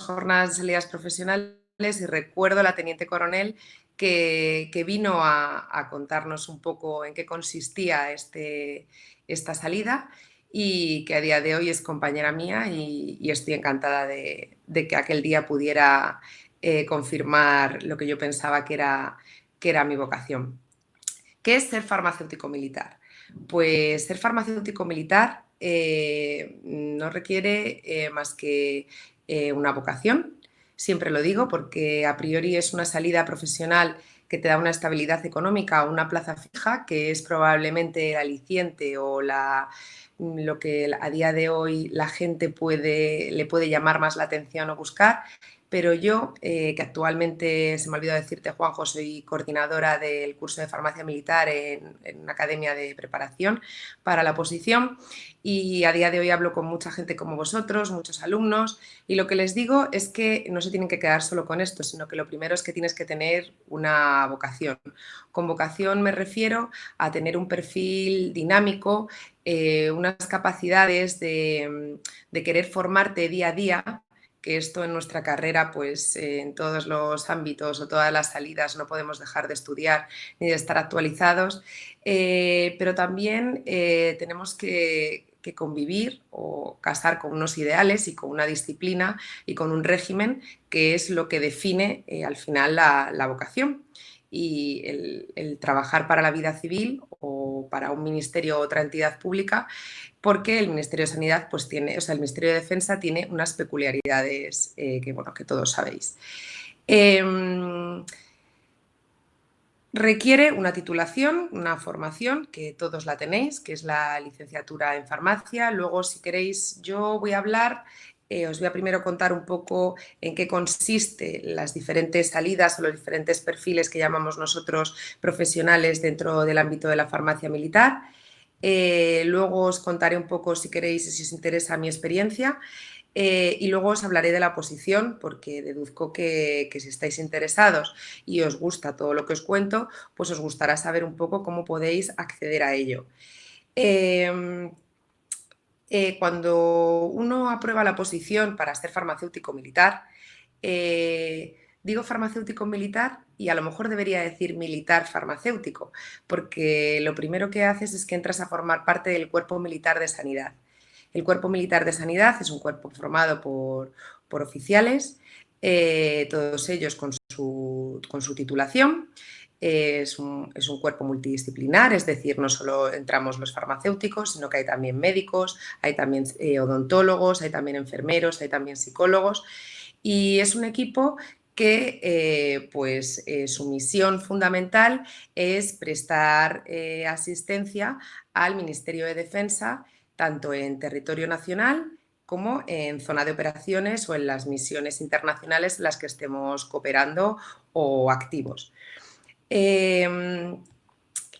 jornadas de salidas profesionales y recuerdo a la teniente coronel que vino a contarnos un poco en qué consistía esta salida y que a día de hoy es compañera mía y estoy encantada de que aquel día pudiera confirmar lo que yo pensaba que era mi vocación. ¿Qué es ser farmacéutico militar? Pues ser farmacéutico militar no requiere más que una vocación, siempre lo digo, porque a priori es una salida profesional que te da una estabilidad económica, una plaza fija, que es probablemente el aliciente o lo que a día de hoy la gente le puede llamar más la atención o buscar. Pero yo, que actualmente, se me olvidó decirte, Juanjo, soy coordinadora del curso de farmacia militar en una academia de preparación para la oposición y a día de hoy hablo con mucha gente como vosotros, muchos alumnos, y lo que les digo es que no se tienen que quedar solo con esto, sino que lo primero es que tienes que tener una vocación. Con vocación me refiero a tener un perfil dinámico, unas capacidades de querer formarte día a día, que esto en nuestra carrera, pues en todos los ámbitos o todas las salidas no podemos dejar de estudiar ni de estar actualizados, pero también tenemos que convivir o casar con unos ideales y con una disciplina y con un régimen que es lo que define al final la vocación. Y el trabajar para la vida civil o para un ministerio o otra entidad pública, porque el Ministerio de Sanidad, pues tiene, o sea, el Ministerio de Defensa tiene unas peculiaridades bueno, que todos sabéis. Requiere una titulación, una formación, que todos la tenéis, que es la licenciatura en farmacia. Luego, si queréis, yo voy a hablar, os voy a primero contar un poco en qué consiste las diferentes salidas o los diferentes perfiles que llamamos nosotros profesionales dentro del ámbito de la farmacia militar. Luego os contaré un poco, si queréis, si os interesa mi experiencia. Y luego os hablaré de la oposición, porque deduzco que si estáis interesados y os gusta todo lo que os cuento, pues os gustará saber un poco cómo podéis acceder a ello. Cuando uno aprueba la oposición para ser farmacéutico militar, digo farmacéutico militar y a lo mejor debería decir militar farmacéutico, porque lo primero que haces es que entras a formar parte del Cuerpo Militar de Sanidad. El Cuerpo Militar de Sanidad es un cuerpo formado por oficiales, todos ellos con su titulación. Es un cuerpo multidisciplinar, es decir, no solo entramos los farmacéuticos, sino que hay también médicos, hay también odontólogos, hay también enfermeros, hay también psicólogos. Y es un equipo que su misión fundamental es prestar asistencia al Ministerio de Defensa, tanto en territorio nacional como en zona de operaciones o en las misiones internacionales en las que estemos cooperando o activos.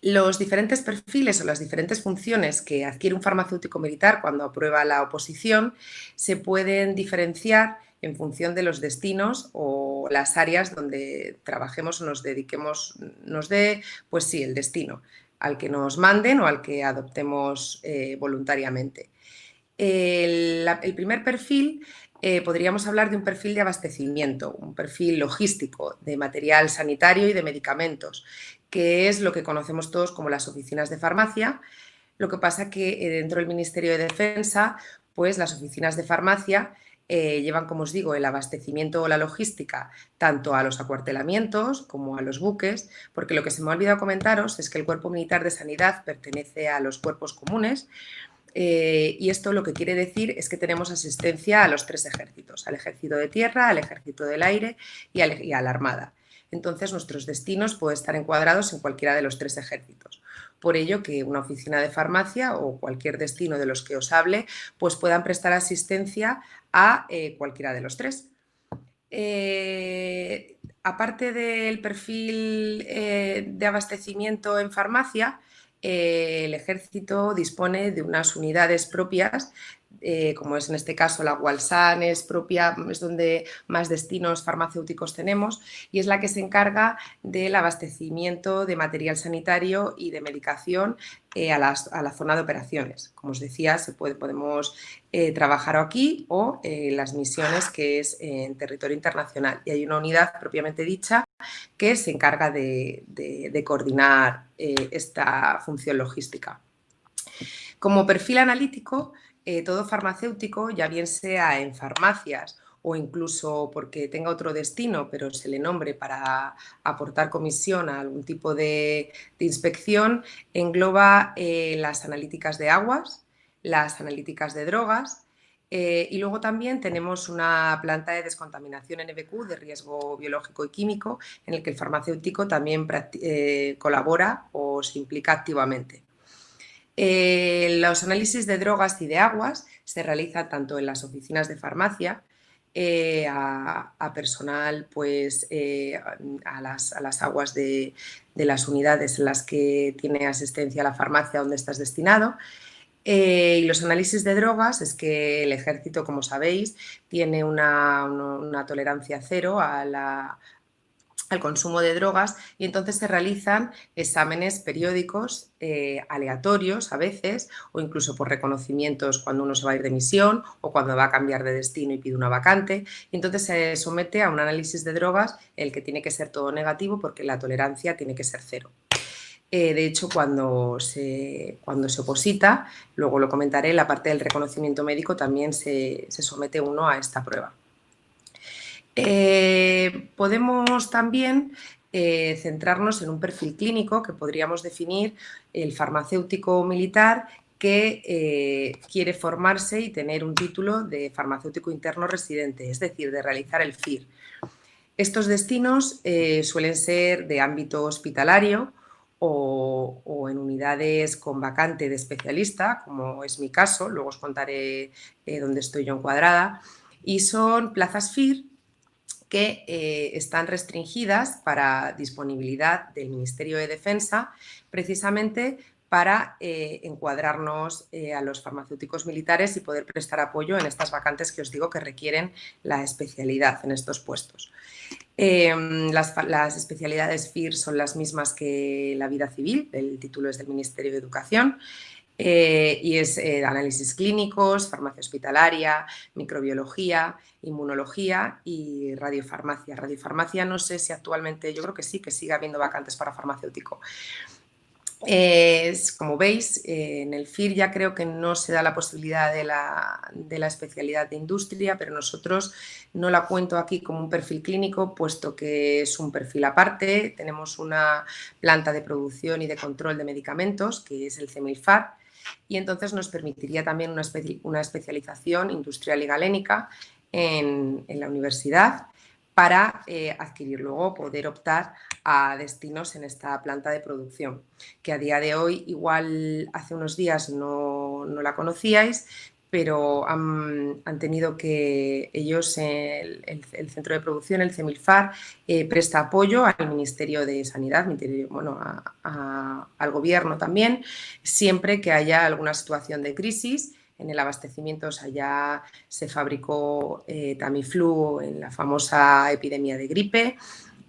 Los diferentes perfiles o las diferentes funciones que adquiere un farmacéutico militar cuando aprueba la oposición se pueden diferenciar en función de los destinos o las áreas donde trabajemos o nos dediquemos, nos dé, pues sí, el destino al que nos manden o al que adoptemos voluntariamente. El primer perfil, podríamos hablar de un perfil de abastecimiento, un perfil logístico de material sanitario y de medicamentos, que es lo que conocemos todos como las oficinas de farmacia. Lo que pasa que dentro del Ministerio de Defensa, pues las oficinas de farmacia llevan, como os digo, el abastecimiento o la logística tanto a los acuartelamientos como a los buques, porque lo que se me ha olvidado comentaros es que el Cuerpo Militar de Sanidad pertenece a los cuerpos comunes. Y esto lo que quiere decir es que tenemos asistencia a los tres ejércitos, al ejército de tierra, al ejército del aire y a la armada. Entonces, nuestros destinos pueden estar encuadrados en cualquiera de los tres ejércitos. Por ello, que una oficina de farmacia o cualquier destino de los que os hable, pues puedan prestar asistencia a cualquiera de los tres. Aparte del perfil de abastecimiento en farmacia, el ejército dispone de unas unidades propias como es en este caso la Walsan, es donde más destinos farmacéuticos tenemos, y es la que se encarga del abastecimiento de material sanitario y de medicación a la zona de operaciones. Como os decía, podemos trabajar aquí o las misiones, que es en territorio internacional, y hay una unidad propiamente dicha que se encarga de coordinar esta función logística. Como perfil analítico, todo farmacéutico, ya bien sea en farmacias o incluso porque tenga otro destino, pero se le nombre para aportar comisión a algún tipo de inspección, engloba las analíticas de aguas, las analíticas de drogas, y luego también tenemos una planta de descontaminación NBQ de riesgo biológico y químico, en el que el farmacéutico también colabora o se implica activamente. Los análisis de drogas y de aguas se realizan tanto en las oficinas de farmacia, a personal, pues, a las aguas de las unidades en las que tiene asistencia la farmacia donde estás destinado. Y los análisis de drogas es que el ejército, como sabéis, tiene una tolerancia cero al consumo de drogas, y entonces se realizan exámenes periódicos aleatorios a veces, o incluso por reconocimientos cuando uno se va a ir de misión o cuando va a cambiar de destino y pide una vacante, y entonces se somete a un análisis de drogas, el que tiene que ser todo negativo porque la tolerancia tiene que ser cero. De hecho, cuando se oposita, luego lo comentaré, la parte del reconocimiento médico también se somete uno a esta prueba. Podemos también centrarnos en un perfil clínico que podríamos definir el farmacéutico militar que quiere formarse y tener un título de farmacéutico interno residente, es decir, de realizar el FIR. Estos destinos suelen ser de ámbito hospitalario o en unidades con vacante de especialista, como es mi caso, luego os contaré dónde estoy yo encuadrada, y son plazas FIR que están restringidas para disponibilidad del Ministerio de Defensa, precisamente para encuadrarnos a los farmacéuticos militares y poder prestar apoyo en estas vacantes que os digo que requieren la especialidad en estos puestos. Las especialidades FIR son las mismas que la vida civil, el título es del Ministerio de Educación, y es análisis clínicos, farmacia hospitalaria, microbiología, inmunología y radiofarmacia. Radiofarmacia no sé si actualmente, yo creo que sí, que sigue habiendo vacantes para farmacéutico. Como veis, en el FIR ya creo que no se da la posibilidad de la especialidad de industria, pero nosotros no la cuento aquí como un perfil clínico, puesto que es un perfil aparte. Tenemos una planta de producción y de control de medicamentos, que es el CEMILFAR, y entonces nos permitiría también una especialización industrial y galénica en la universidad para adquirir luego, poder optar a destinos en esta planta de producción, que a día de hoy, igual hace unos días no la conocíais, pero han tenido que ellos, el centro de producción, el CEMILFAR, presta apoyo al Ministerio de Sanidad, bueno, al Gobierno también, siempre que haya alguna situación de crisis. En el abastecimiento, o sea, ya se fabricó Tamiflu en la famosa epidemia de gripe,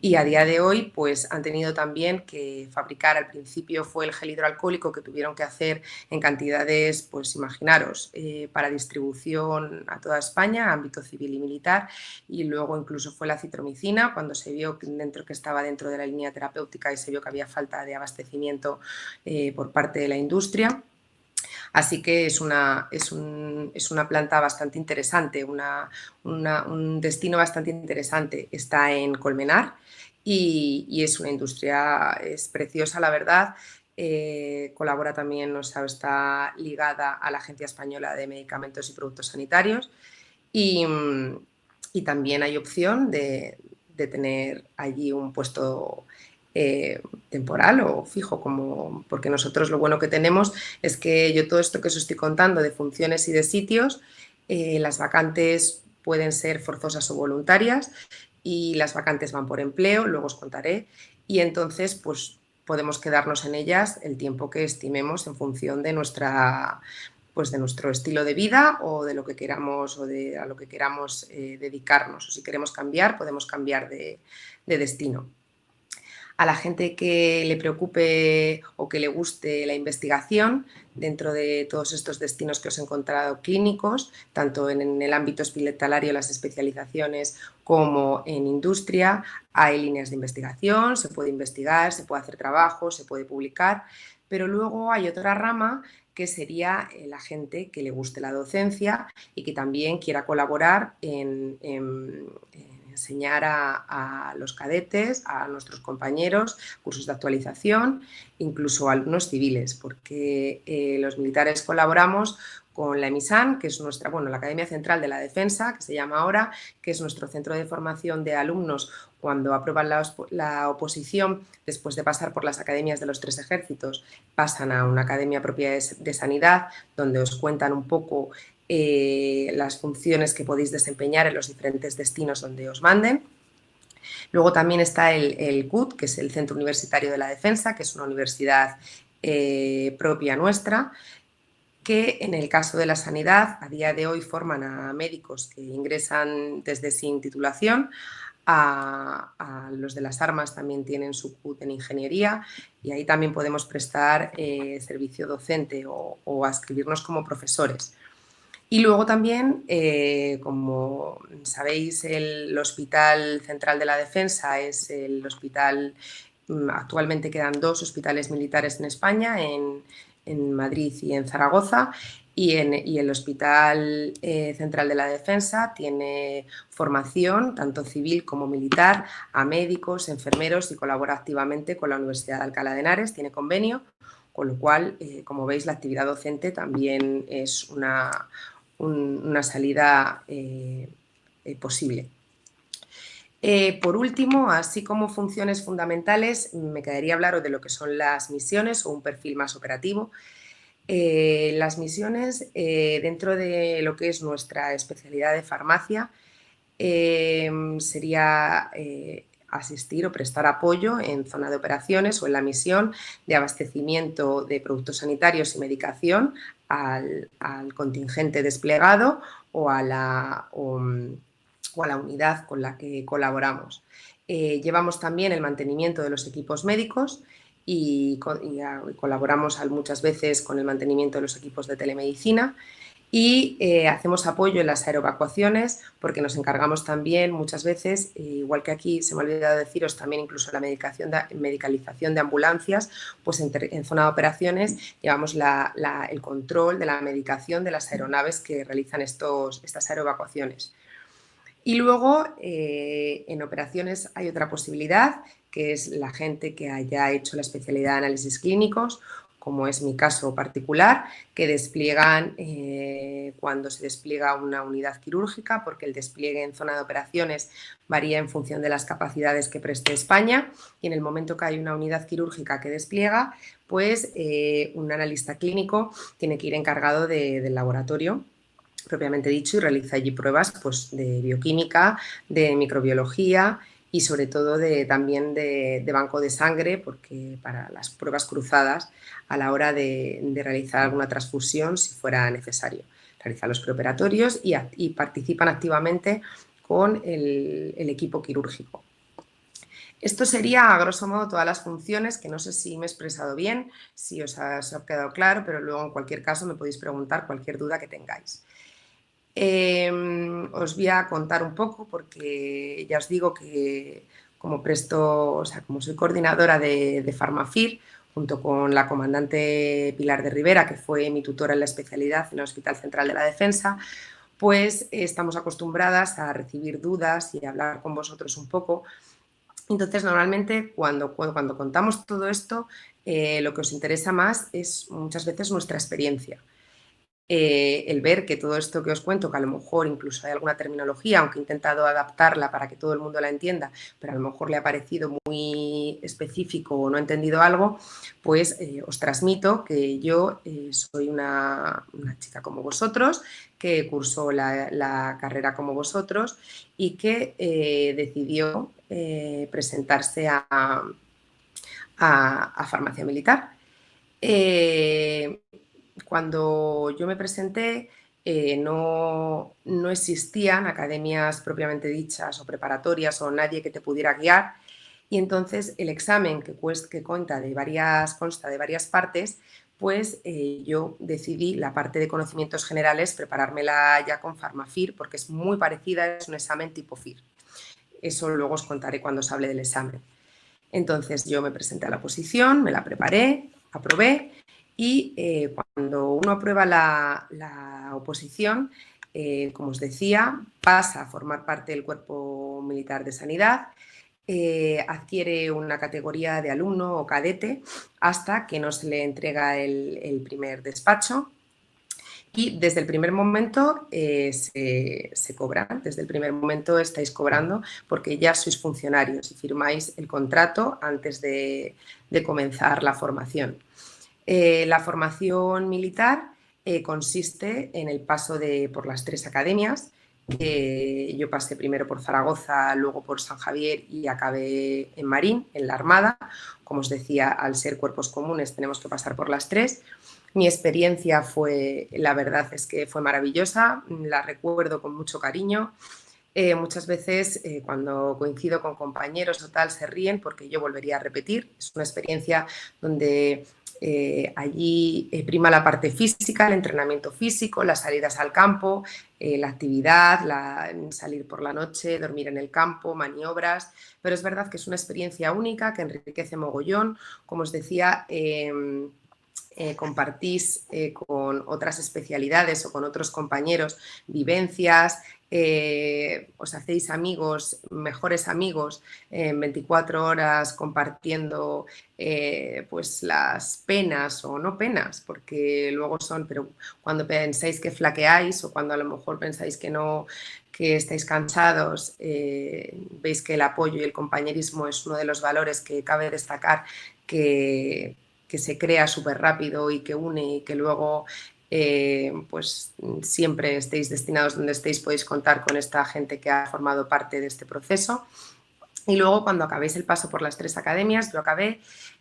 y a día de hoy pues han tenido también que fabricar, al principio fue el gel hidroalcohólico que tuvieron que hacer en cantidades, pues imaginaros, para distribución a toda España, ámbito civil y militar, y luego incluso fue la acitromicina cuando se vio que estaba dentro de la línea terapéutica y se vio que había falta de abastecimiento por parte de la industria. Así que es una planta bastante interesante, un destino bastante interesante. Está en Colmenar y es una industria, es preciosa, la verdad. Colabora también, o sea, está ligada a la Agencia Española de Medicamentos y Productos Sanitarios, y también hay opción de tener allí un puesto temporal o fijo, porque nosotros lo bueno que tenemos es que yo todo esto que os estoy contando de funciones y de sitios, las vacantes pueden ser forzosas o voluntarias, y las vacantes van por empleo, luego os contaré, y entonces pues podemos quedarnos en ellas el tiempo que estimemos en función de nuestra pues de nuestro estilo de vida o de lo que queramos a lo que queramos dedicarnos. O si queremos cambiar, podemos cambiar de destino. A la gente que le preocupe o que le guste la investigación, dentro de todos estos destinos que os he encontrado clínicos, tanto en el ámbito hospitalario, las especializaciones, como en industria, hay líneas de investigación, se puede investigar, se puede hacer trabajo, se puede publicar, pero luego hay otra rama que sería la gente que le guste la docencia y que también quiera colaborar en enseñar a los cadetes, a nuestros compañeros, cursos de actualización, incluso a alumnos civiles, porque los militares colaboramos con la EMISAN, que es nuestra, bueno, la Academia Central de la Defensa, que se llama ahora, que es nuestro centro de formación de alumnos cuando aprueban la oposición, después de pasar por las academias de los 3 ejércitos, pasan a una academia propia de sanidad, donde os cuentan un poco las funciones que podéis desempeñar en los diferentes destinos donde os manden. Luego también está el CUT, que es el Centro Universitario de la Defensa, que es una universidad propia nuestra, que en el caso de la sanidad a día de hoy forman a médicos que ingresan desde sin titulación, a los de las armas también tienen su CUT en ingeniería y ahí también podemos prestar servicio docente o adscribirnos como profesores. Y luego también, como sabéis, el Hospital Central de la Defensa es el hospital, actualmente quedan 2 hospitales militares en España, en Madrid y en Zaragoza, y el Hospital Central de la Defensa tiene formación, tanto civil como militar, a médicos, enfermeros y colabora activamente con la Universidad de Alcalá de Henares, tiene convenio, con lo cual, como veis, la actividad docente también es una salida posible. Por último, así como funciones fundamentales, me quedaría hablaros de lo que son las misiones o un perfil más operativo. Las misiones, dentro de lo que es nuestra especialidad de farmacia, sería asistir o prestar apoyo en zona de operaciones o en la misión de abastecimiento de productos sanitarios y medicación al contingente desplegado o a la unidad con la que colaboramos. Llevamos también el mantenimiento de los equipos médicos y colaboramos muchas veces con el mantenimiento de los equipos de telemedicina. Y hacemos apoyo en las aeroevacuaciones porque nos encargamos también muchas veces, igual que aquí se me ha olvidado deciros, también incluso la medicalización de ambulancias, pues en zona de operaciones llevamos el control de la medicación de las aeronaves que realizan estas aeroevacuaciones. Y luego, en operaciones hay otra posibilidad, que es la gente que haya hecho la especialidad de análisis clínicos, como es mi caso particular, que despliegan cuando se despliega una unidad quirúrgica, porque el despliegue en zona de operaciones varía en función de las capacidades que preste España, y en el momento que hay una unidad quirúrgica que despliega, pues un analista clínico tiene que ir encargado del laboratorio propiamente dicho, y realiza allí pruebas pues, de bioquímica, de microbiología y sobre todo también de banco de sangre, porque para las pruebas cruzadas a la hora de realizar alguna transfusión si fuera necesario. Realizan los preoperatorios y participan activamente con el equipo quirúrgico. Esto sería, a grosso modo, todas las funciones, que no sé si me he expresado bien, si os ha quedado claro, pero luego en cualquier caso me podéis preguntar cualquier duda que tengáis. Os voy a contar un poco porque ya os digo que como como soy coordinadora de Farmafir, junto con la comandante Pilar de Rivera, que fue mi tutora en la especialidad en el Hospital Central de la Defensa, pues estamos acostumbradas a recibir dudas y a hablar con vosotros un poco. Entonces, normalmente cuando contamos todo esto, lo que os interesa más es muchas veces nuestra experiencia. El ver que todo esto que os cuento, que a lo mejor incluso hay alguna terminología, aunque he intentado adaptarla para que todo el mundo la entienda, pero a lo mejor le ha parecido muy específico o no he entendido algo, pues os transmito que yo soy una chica como vosotros, que cursó la carrera como vosotros y que decidió presentarse a farmacia militar. cuando yo me presenté, no existían academias propiamente dichas o preparatorias o nadie que te pudiera guiar. Y entonces el examen, que consta de varias partes, pues yo decidí la parte de conocimientos generales preparármela ya con Farmafir, porque es muy parecida, es un examen tipo FIR. Eso luego os contaré cuando os hable del examen. Entonces yo me presenté a la oposición, me la preparé, aprobé y cuando uno aprueba la oposición, como os decía, pasa a formar parte del Cuerpo Militar de Sanidad, adquiere una categoría de alumno o cadete hasta que no se le entrega el primer despacho. Y desde el primer momento se cobran, desde el primer momento estáis cobrando porque ya sois funcionarios y firmáis el contrato antes de comenzar la formación. La formación militar consiste en el paso por las 3 academias. Yo pasé primero por Zaragoza, luego por San Javier y acabé en Marín, en la Armada. Como os decía, al ser cuerpos comunes tenemos que pasar por las 3. Mi experiencia la verdad es que fue maravillosa, la recuerdo con mucho cariño. Muchas veces cuando coincido con compañeros o tal se ríen porque yo volvería a repetir. Es una experiencia donde allí prima la parte física, el entrenamiento físico, las salidas al campo, la actividad, salir por la noche, dormir en el campo, maniobras, pero es verdad que es una experiencia única que enriquece mogollón. Como os decía, compartís con otras especialidades o con otros compañeros vivencias, os hacéis amigos, mejores amigos en 24 horas compartiendo pues las penas o no penas, porque luego son, pero cuando pensáis que flaqueáis o cuando a lo mejor pensáis que no, que estáis cansados, veis que el apoyo y el compañerismo es uno de los valores que cabe destacar que se crea súper rápido y que une y que luego pues siempre estéis destinados donde estéis, podéis contar con esta gente que ha formado parte de este proceso. Y luego cuando acabéis el paso por las 3 academias, yo acabé,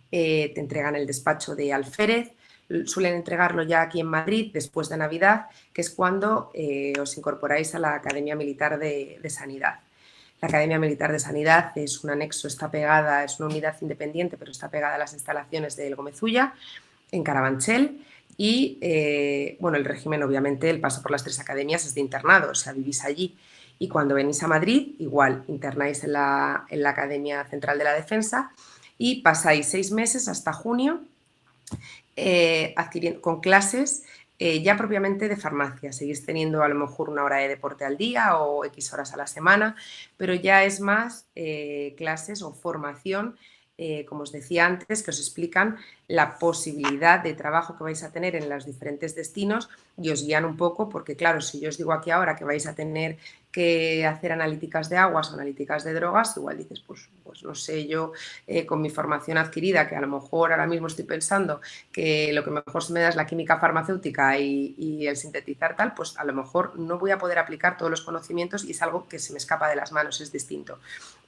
te entregan el despacho de alférez, suelen entregarlo ya aquí en Madrid después de Navidad, que es cuando os incorporáis a la Academia Militar de Sanidad. La Academia Militar de Sanidad es un anexo, está pegada, es una unidad independiente, pero está pegada a las instalaciones del Gómez-Ulla, en Carabanchel. Y bueno, el régimen, obviamente, el paso por las 3 academias es de internado, o sea, vivís allí. Y cuando venís a Madrid, igual, internáis en la Academia Central de la Defensa y pasáis 6 meses hasta junio con clases ya propiamente de farmacia. Seguís teniendo a lo mejor 1 hora de deporte al día o X horas a la semana, pero ya es más clases o formación, como os decía antes, que os explican la posibilidad de trabajo que vais a tener en los diferentes destinos y os guían un poco, porque claro, si yo os digo aquí ahora que vais a tener que hacer analíticas de aguas o analíticas de drogas, igual dices, pues no sé, yo con mi formación adquirida, que a lo mejor ahora mismo estoy pensando que lo que mejor se me da es la química farmacéutica y el sintetizar tal, pues a lo mejor no voy a poder aplicar todos los conocimientos y es algo que se me escapa de las manos, es distinto.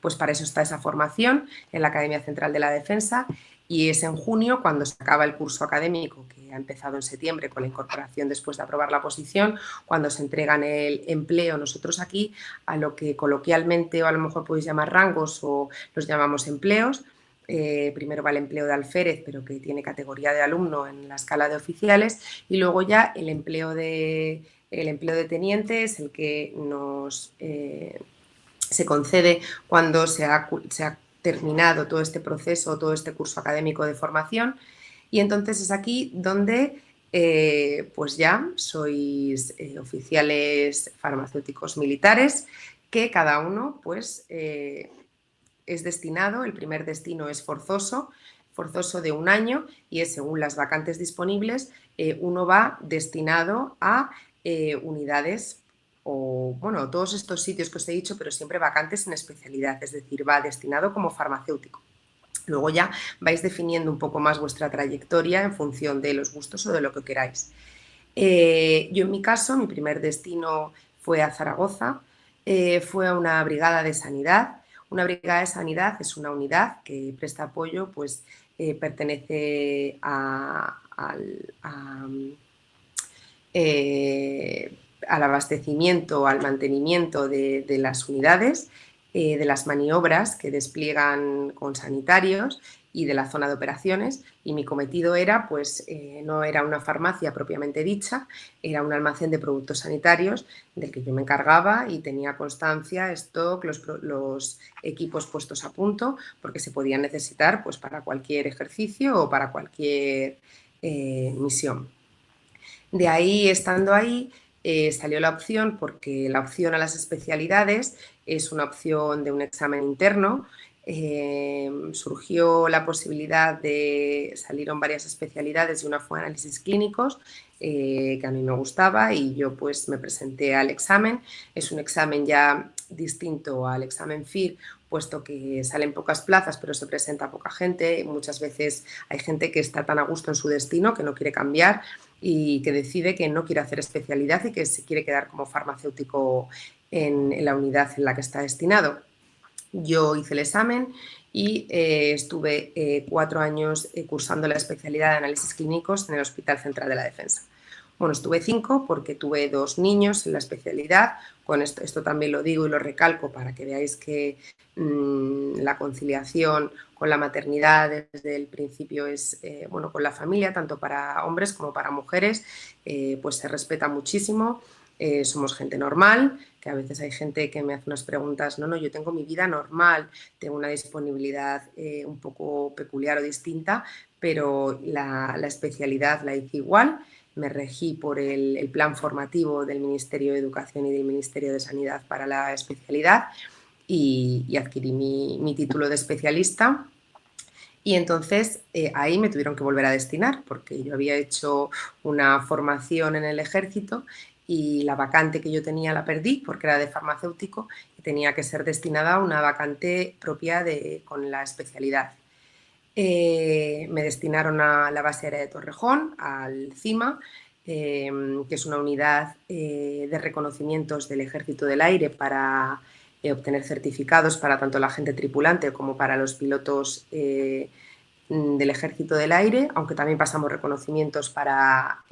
Pues para eso está esa formación en la Academia Central de la Defensa y es en junio cuando se acaba el curso académico, que ha empezado en septiembre con la incorporación después de aprobar la oposición, cuando se entregan el empleo nosotros aquí a lo que coloquialmente o a lo mejor podéis llamar rangos o los llamamos empleos. Primero va el empleo de alférez, pero que tiene categoría de alumno en la escala de oficiales, y luego ya el empleo de teniente es el que se concede cuando se ha terminado todo este proceso, todo este curso académico de formación, y entonces es aquí donde pues ya sois oficiales farmacéuticos militares que cada uno pues es destinado, el primer destino es forzoso de 1 año y es según las vacantes disponibles, uno va destinado a unidades o, bueno, todos estos sitios que os he dicho, pero siempre vacantes en especialidad, es decir, va destinado como farmacéutico. Luego ya vais definiendo un poco más vuestra trayectoria en función de los gustos o de lo que queráis. Yo en mi caso, mi primer destino fue a Zaragoza, fue a una brigada de sanidad. Una brigada de sanidad es una unidad que presta apoyo, pues pertenece al abastecimiento, al mantenimiento de las unidades, de las maniobras que despliegan con sanitarios y de la zona de operaciones, y mi cometido era, pues, no era una farmacia propiamente dicha, era un almacén de productos sanitarios del que yo me encargaba y tenía constancia, stock, los equipos puestos a punto, porque se podían necesitar, pues, para cualquier ejercicio o para cualquier misión. De ahí, estando ahí, salió la opción, porque la opción a las especialidades es una opción de un examen interno. Surgió la posibilidad de, salieron varias especialidades y una fue análisis clínicos, que a mí me gustaba, y yo pues me presenté al examen. Es un examen ya distinto al examen FIR, puesto que salen pocas plazas, pero se presenta poca gente. Muchas veces hay gente que está tan a gusto en su destino que no quiere cambiar y que decide que no quiere hacer especialidad y que se quiere quedar como farmacéutico en la unidad en la que está destinado. Yo hice el examen y estuve 4 años cursando la especialidad de análisis clínicos en el Hospital Central de la Defensa. Bueno, estuve 5 porque tuve 2 niños en la especialidad. Con esto también lo digo y lo recalco para que veáis que la conciliación con la maternidad desde el principio es, bueno, con la familia, tanto para hombres como para mujeres, pues se respeta muchísimo. Somos gente normal, que a veces hay gente que me hace unas preguntas, no, yo tengo mi vida normal, tengo una disponibilidad un poco peculiar o distinta, pero la especialidad la hice igual. Me regí por el plan formativo del Ministerio de Educación y del Ministerio de Sanidad para la especialidad y adquirí mi título de especialista. Y entonces ahí me tuvieron que volver a destinar, porque yo había hecho una formación en el ejército y la vacante que yo tenía la perdí porque era de farmacéutico y tenía que ser destinada a una vacante propia con la especialidad. Me destinaron a la base aérea de Torrejón, al CIMA, que es una unidad de reconocimientos del Ejército del Aire para obtener certificados para tanto la gente tripulante como para los pilotos del Ejército del Aire, aunque también pasamos reconocimientos para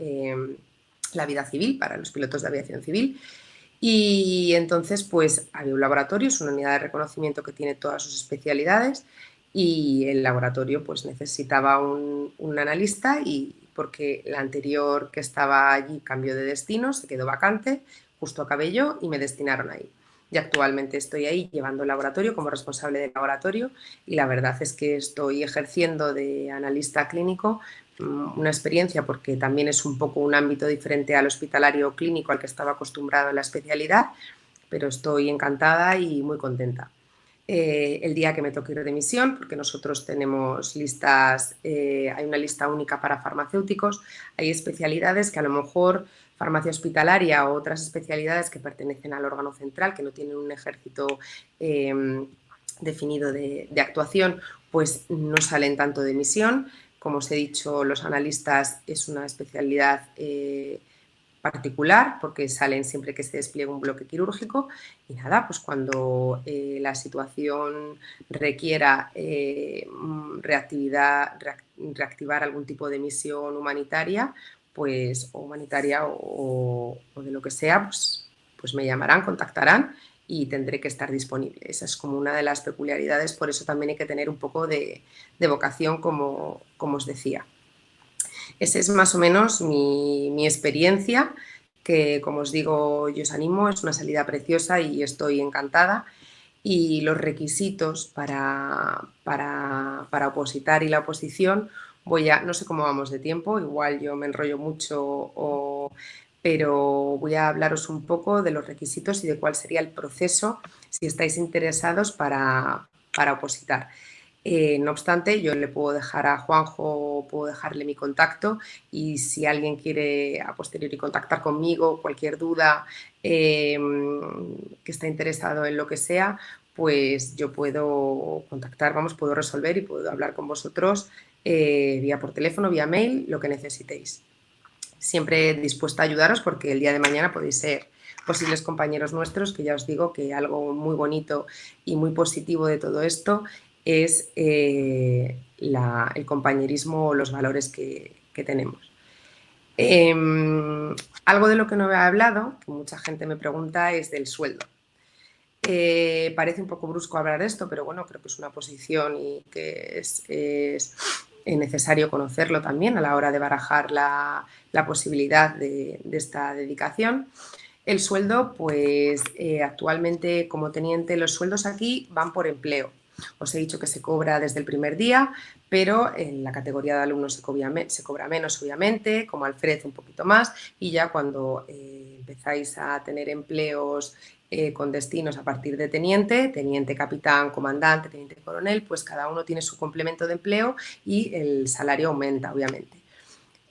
la vida civil, para los pilotos de aviación civil. Y entonces, pues había un laboratorio, es una unidad de reconocimiento que tiene todas sus especialidades, y el laboratorio pues necesitaba un analista, y porque la anterior que estaba allí cambió de destino, se quedó vacante, justo acabé yo y me destinaron ahí. Y actualmente estoy ahí llevando el laboratorio como responsable del laboratorio, y la verdad es que estoy ejerciendo de analista clínico, una experiencia porque también es un poco un ámbito diferente al hospitalario clínico al que estaba acostumbrado en la especialidad, pero estoy encantada y muy contenta. El día que me toque ir de misión, porque nosotros tenemos listas, hay una lista única para farmacéuticos, hay especialidades que a lo mejor farmacia hospitalaria o otras especialidades que pertenecen al órgano central, que no tienen un ejército definido de actuación, pues no salen tanto de misión. Como os he dicho, los analistas es una especialidad particular porque salen siempre que se despliegue un bloque quirúrgico, y nada, pues cuando la situación requiera reactivar algún tipo de misión humanitaria, pues o humanitaria o de lo que sea, pues me llamarán, contactarán y tendré que estar disponible. Esa es como una de las peculiaridades, por eso también hay que tener un poco de vocación, como os decía. Esa es más o menos mi experiencia, que como os digo, yo os animo, es una salida preciosa y estoy encantada. Y los requisitos para opositar y la oposición, no sé cómo vamos de tiempo, igual yo me enrollo mucho, pero voy a hablaros un poco de los requisitos y de cuál sería el proceso si estáis interesados para opositar. No obstante, yo le puedo dejar a Juanjo, puedo dejarle mi contacto, y si alguien quiere a posteriori contactar conmigo, cualquier duda, que está interesado en lo que sea, pues yo puedo contactar, puedo resolver y puedo hablar con vosotros vía por teléfono, vía mail, lo que necesitéis. Siempre dispuesta a ayudaros, porque el día de mañana podéis ser posibles compañeros nuestros, que ya os digo que algo muy bonito y muy positivo de todo esto es el compañerismo o los valores que tenemos. Algo de lo que no he hablado, que mucha gente me pregunta, es del sueldo. Parece un poco brusco hablar de esto, pero bueno, creo que es una posición y que es necesario conocerlo también a la hora de barajar la posibilidad de esta dedicación. El sueldo, pues actualmente como teniente, los sueldos aquí van por empleo. Os he dicho que se cobra desde el primer día, pero en la categoría de alumnos se cobra menos, obviamente, como alférez un poquito más, y ya cuando empezáis a tener empleos con destinos a partir de teniente, teniente capitán, comandante, teniente coronel, pues cada uno tiene su complemento de empleo y el salario aumenta, obviamente.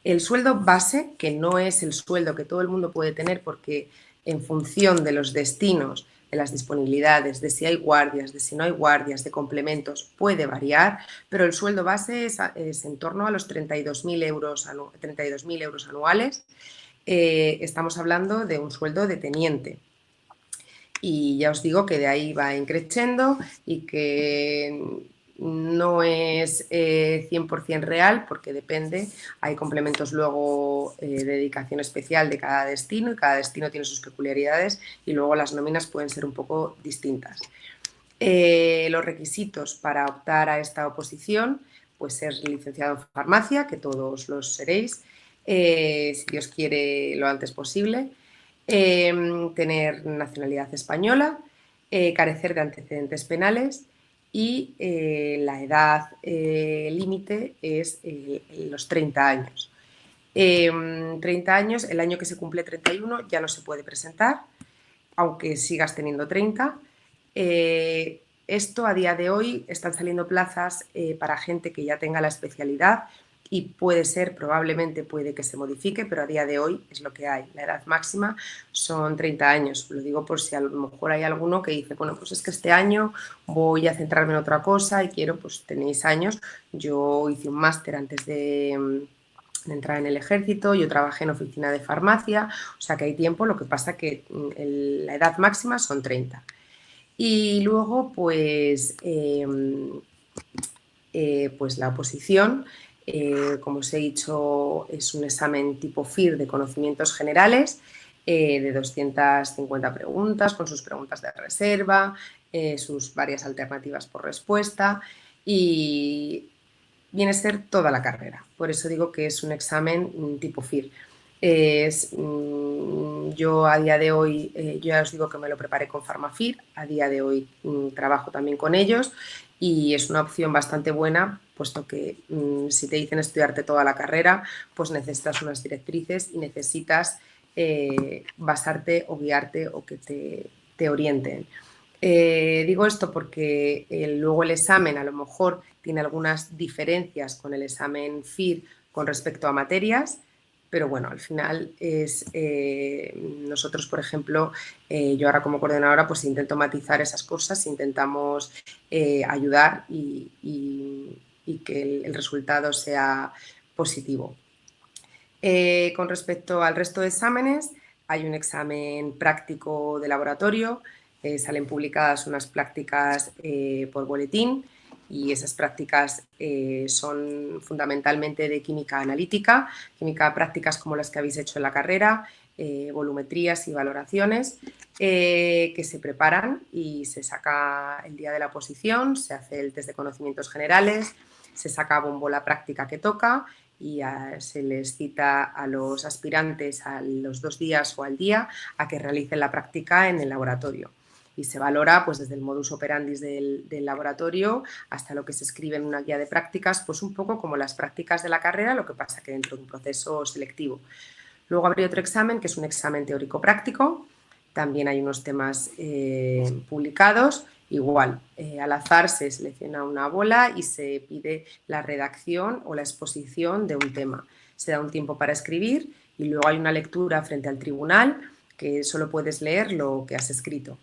El sueldo base, que no es el sueldo que todo el mundo puede tener porque en función de los destinos, de las disponibilidades, de si hay guardias, de si no hay guardias, de complementos, puede variar, pero el sueldo base es en torno a los 32.000 euros, 32.000 euros anuales. Estamos hablando de un sueldo de teniente. Y ya os digo que de ahí va increciendo y que no es 100% real porque depende, hay complementos luego de dedicación especial de cada destino y cada destino tiene sus peculiaridades y luego las nóminas pueden ser un poco distintas. Los requisitos para optar a esta oposición, pues ser licenciado en farmacia, que todos los seréis, si Dios quiere lo antes posible, tener nacionalidad española, carecer de antecedentes penales y la edad límite es los 30 años. 30 años, el año que se cumple 31 ya no se puede presentar, aunque sigas teniendo 30. Esto a día de hoy están saliendo plazas para gente que ya tenga la especialidad y puede ser, probablemente puede que se modifique, pero a día de hoy es lo que hay. La edad máxima son 30 años. Lo digo por si a lo mejor hay alguno que dice, bueno, pues es que este año voy a centrarme en otra cosa y quiero, pues tenéis años. Yo hice un máster antes de entrar en el ejército, yo trabajé en oficina de farmacia, o sea que hay tiempo, lo que pasa que la edad máxima son 30. Y luego, pues la oposición, como os he dicho, es un examen tipo FIR de conocimientos generales de 250 preguntas, con sus preguntas de reserva, sus varias alternativas por respuesta y viene a ser toda la carrera. Por eso digo que es un examen tipo FIR. Yo a día de hoy, yo ya os digo que me lo preparé con Farmafir, a día de hoy trabajo también con ellos y es una opción bastante buena, puesto que si te dicen estudiarte toda la carrera, pues necesitas unas directrices y necesitas basarte o guiarte o que te orienten. Digo esto porque luego el examen a lo mejor tiene algunas diferencias con el examen FIR con respecto a materias, pero bueno, al final es nosotros, por ejemplo, yo ahora como coordinadora pues intento matizar esas cosas, intentamos ayudar y que el resultado sea positivo. Con respecto al resto de exámenes, hay un examen práctico de laboratorio, salen publicadas unas prácticas por boletín y esas prácticas son fundamentalmente de química analítica, química prácticas como las que habéis hecho en la carrera, volumetrías y valoraciones que se preparan y se saca el día de la oposición, se hace el test de conocimientos generales, se saca a bombo la práctica que toca y se les cita a los aspirantes a los 2 días o al día a que realicen la práctica en el laboratorio. Y se valora pues, desde el modus operandi del laboratorio hasta lo que se escribe en una guía de prácticas, pues un poco como las prácticas de la carrera, lo que pasa que dentro de un proceso selectivo. Luego habría otro examen, que es un examen teórico-práctico. También hay unos temas publicados. Igual, al azar se selecciona una bola y se pide la redacción o la exposición de un tema. Se da un tiempo para escribir y luego hay una lectura frente al tribunal que solo puedes leer lo que has escrito.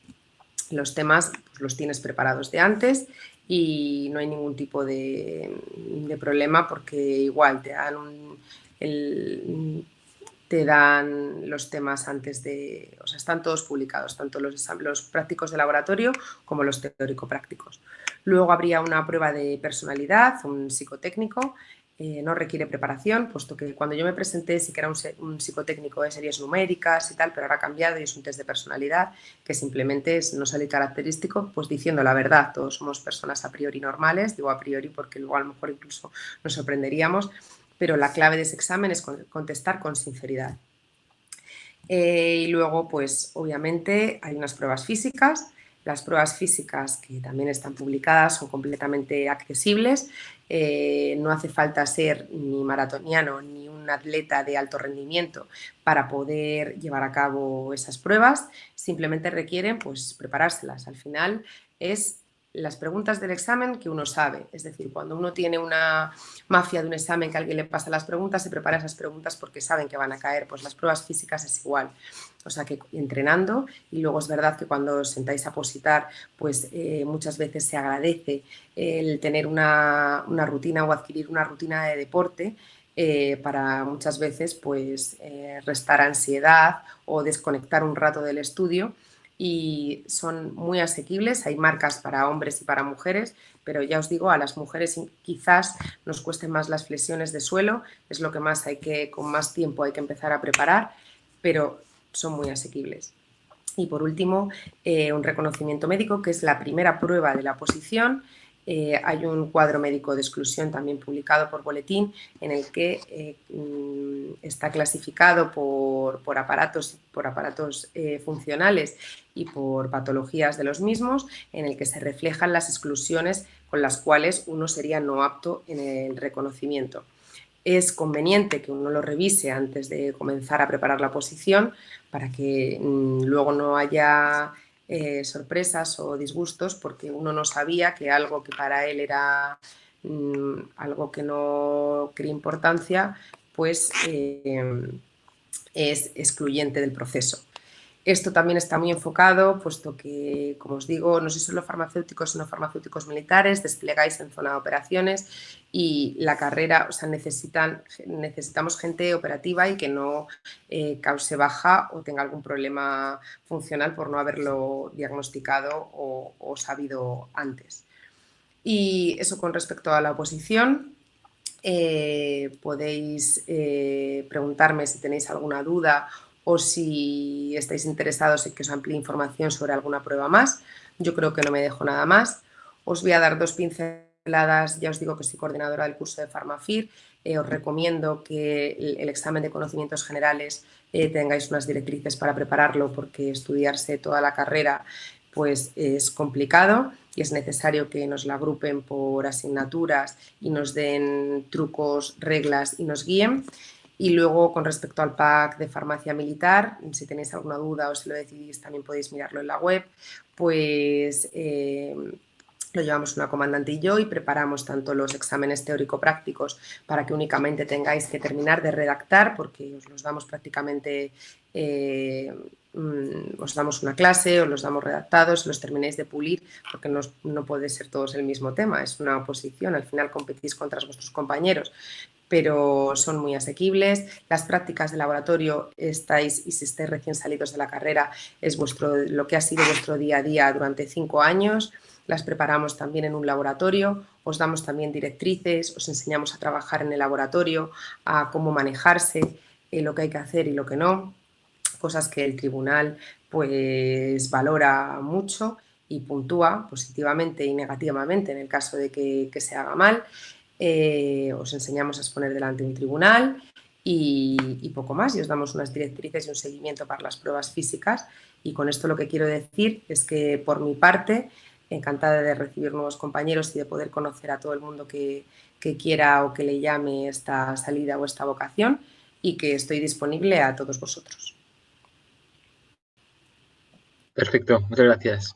Los temas pues, los tienes preparados de antes y no hay ningún tipo de problema porque igual te dan los temas antes de, o sea, están todos publicados, tanto los prácticos de laboratorio como los teórico-prácticos. Luego habría una prueba de personalidad, un psicotécnico, no requiere preparación, puesto que cuando yo me presenté sí que era un psicotécnico de series numéricas y tal, pero ahora ha cambiado y es un test de personalidad que simplemente es no salir característico, pues diciendo la verdad. Todos somos personas a priori normales, digo a priori porque luego a lo mejor incluso nos sorprenderíamos, pero la clave de ese examen es contestar con sinceridad. Y luego, pues obviamente hay unas pruebas físicas. Las pruebas físicas, que también están publicadas, son completamente accesibles. No hace falta ser ni maratoniano ni un atleta de alto rendimiento para poder llevar a cabo esas pruebas. Simplemente requieren pues, preparárselas. Al final es las preguntas del examen que uno sabe. Es decir, cuando uno tiene una mafia de un examen que alguien le pasa las preguntas, se prepara esas preguntas porque saben que van a caer. Pues las pruebas físicas es igual. O sea que entrenando, y luego es verdad que cuando os sentáis a positar, pues muchas veces se agradece el tener una rutina o adquirir una rutina de deporte para muchas veces pues restar ansiedad o desconectar un rato del estudio, y son muy asequibles. Hay marcas para hombres y para mujeres, pero ya os digo, a las mujeres quizás nos cuesten más las flexiones de suelo, es lo que más con más tiempo hay que empezar a preparar, pero son muy asequibles. Y por último, un reconocimiento médico, que es la primera prueba de la oposición. Hay un cuadro médico de exclusión también publicado por Boletín, en el que está clasificado por aparatos funcionales y por patologías de los mismos, en el que se reflejan las exclusiones con las cuales uno sería no apto en el reconocimiento. Es conveniente que uno lo revise antes de comenzar a preparar la oposición para que luego no haya sorpresas o disgustos, porque uno no sabía que algo que para él era algo que no quería importancia, pues es excluyente del proceso. Esto también está muy enfocado, puesto que, como os digo, no sois solo farmacéuticos, sino farmacéuticos militares, desplegáis en zona de operaciones, y la carrera, o sea, necesitamos gente operativa y que no cause baja o tenga algún problema funcional por no haberlo diagnosticado o sabido antes. Y eso con respecto a la oposición. Podéis preguntarme si tenéis alguna duda o si estáis interesados en que os amplíe información sobre alguna prueba más. Yo creo que no me dejo nada más. Os voy a dar 2 pinceladas. Ya os digo que soy coordinadora del curso de Farmafir. Os recomiendo que el examen de conocimientos generales tengáis unas directrices para prepararlo, porque estudiarse toda la carrera pues es complicado y es necesario que nos la agrupen por asignaturas y nos den trucos, reglas y nos guíen. Y luego, con respecto al pack de farmacia militar, si tenéis alguna duda o si lo decidís, también podéis mirarlo en la web. Pues lo llevamos una comandante y yo, y preparamos tanto los exámenes teórico-prácticos para que únicamente tengáis que terminar de redactar, porque os los damos prácticamente, os damos una clase, os los damos redactados, los terminéis de pulir, porque no puede ser todos el mismo tema, es una oposición, al final competís contra vuestros compañeros, pero son muy asequibles. Las prácticas de laboratorio y si estáis recién salidos de la carrera, es lo que ha sido vuestro día a día durante 5 años. Las preparamos también en un laboratorio, os damos también directrices, os enseñamos a trabajar en el laboratorio, a cómo manejarse, lo que hay que hacer y lo que no, cosas que el tribunal pues valora mucho y puntúa positivamente y negativamente en el caso de que se haga mal. Os enseñamos a exponer delante de un tribunal y poco más, y os damos unas directrices y un seguimiento para las pruebas físicas. Y con esto lo que quiero decir es que, por mi parte, encantada de recibir nuevos compañeros y de poder conocer a todo el mundo que quiera o que le llame esta salida o esta vocación, y que estoy disponible a todos vosotros. Perfecto, muchas gracias.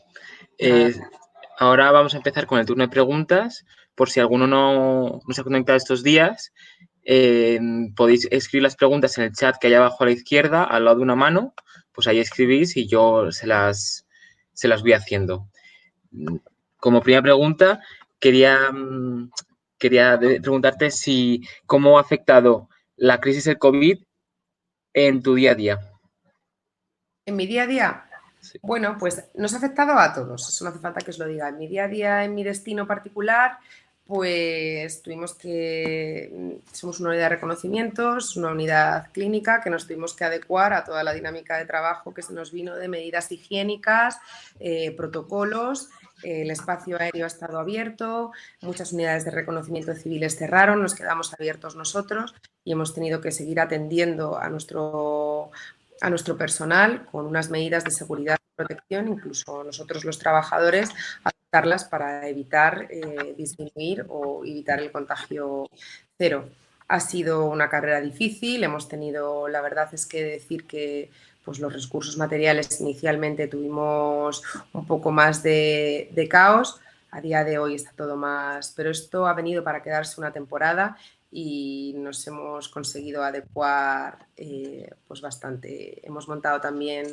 Nada. Ahora vamos a empezar con el turno de preguntas. Por si alguno no se ha conectado estos días, podéis escribir las preguntas en el chat que hay abajo a la izquierda, al lado de una mano. Pues ahí escribís y yo se las voy haciendo. Como primera pregunta, quería preguntarte cómo ha afectado la crisis del COVID en tu día a día. En mi día a día, Sí. bueno, pues nos ha afectado a todos, eso no hace falta que os lo diga. En mi día a día, en mi destino particular, Pues somos una unidad de reconocimientos, una unidad clínica que nos tuvimos que adecuar a toda la dinámica de trabajo que se nos vino de medidas higiénicas, protocolos. El espacio aéreo ha estado abierto, muchas unidades de reconocimiento civiles cerraron, nos quedamos abiertos nosotros y hemos tenido que seguir atendiendo a nuestro personal con unas medidas de seguridad y protección, incluso nosotros los trabajadores, para evitar disminuir o evitar el contagio cero. Ha sido una carrera difícil, hemos tenido, la verdad es que decir que pues los recursos materiales inicialmente tuvimos un poco más de caos, a día de hoy está todo más, pero esto ha venido para quedarse una temporada y nos hemos conseguido adecuar pues bastante. Hemos montado también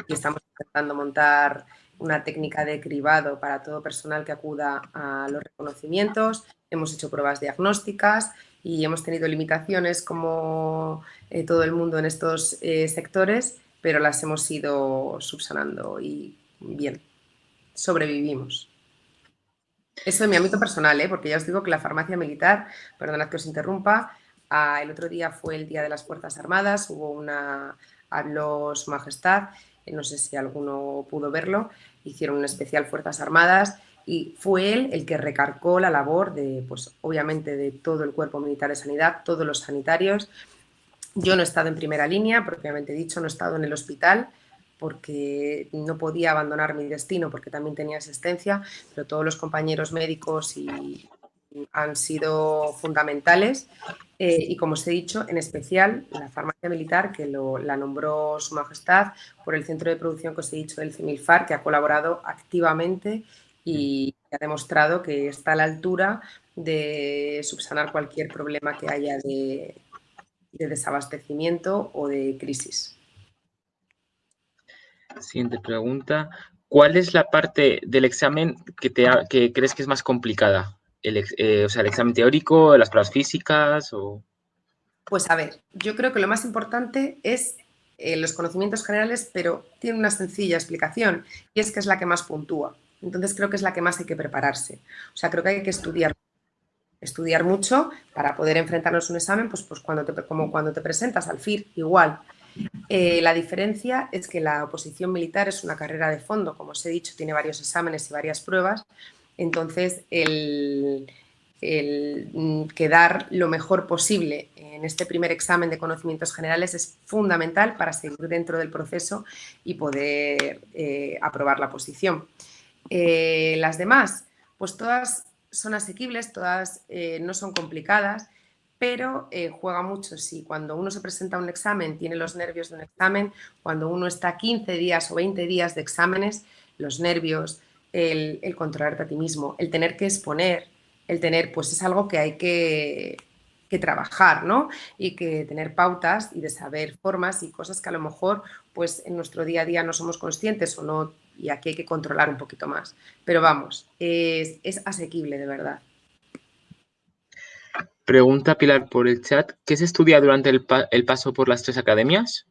y estamos intentando montar una técnica de cribado para todo personal que acuda a los reconocimientos. Hemos hecho pruebas diagnósticas y hemos tenido limitaciones como todo el mundo en estos sectores, pero las hemos ido subsanando y bien, sobrevivimos. Eso en mi ámbito personal, porque ya os digo que la farmacia militar, perdonad que os interrumpa, el otro día fue el Día de las Fuerzas Armadas, habló Su Majestad, no sé si alguno pudo verlo, hicieron un especial Fuerzas Armadas y fue él el que recargó la labor de, pues obviamente, de todo el cuerpo militar de sanidad, todos los sanitarios. Yo no he estado en primera línea, propiamente dicho, no he estado en el hospital porque no podía abandonar mi destino porque también tenía asistencia, pero todos los compañeros médicos han sido fundamentales y como os he dicho, en especial la farmacia militar que la nombró Su Majestad por el centro de producción que os he dicho del CEMILFAR, que ha colaborado activamente y ha demostrado que está a la altura de subsanar cualquier problema que haya de desabastecimiento o de crisis. Siguiente pregunta. ¿Cuál es la parte del examen que crees que es más complicada? O sea, el examen teórico, las pruebas físicas o... Pues a ver, yo creo que lo más importante es los conocimientos generales, pero tiene una sencilla explicación y es que es la que más puntúa. Entonces creo que es la que más hay que prepararse. O sea, creo que hay que estudiar mucho para poder enfrentarnos a un examen, pues como cuando te presentas al FIR, igual. La diferencia es que la oposición militar es una carrera de fondo, como os he dicho, tiene varios exámenes y varias pruebas, entonces el quedar lo mejor posible en este primer examen de conocimientos generales es fundamental para seguir dentro del proceso y poder aprobar la oposición. Las demás, pues todas son asequibles, todas no son complicadas, pero juega mucho si cuando uno se presenta a un examen tiene los nervios de un examen, cuando uno está 15 días o 20 días de exámenes, los nervios, el controlarte a ti mismo, el tener que exponer, el tener, pues es algo que hay que trabajar, ¿no? Y que tener pautas y de saber formas y cosas que a lo mejor pues en nuestro día a día no somos conscientes o no, y aquí hay que controlar un poquito más. Pero vamos, es asequible de verdad. Pregunta Pilar por el chat. ¿Qué se estudia durante el paso por las tres academias?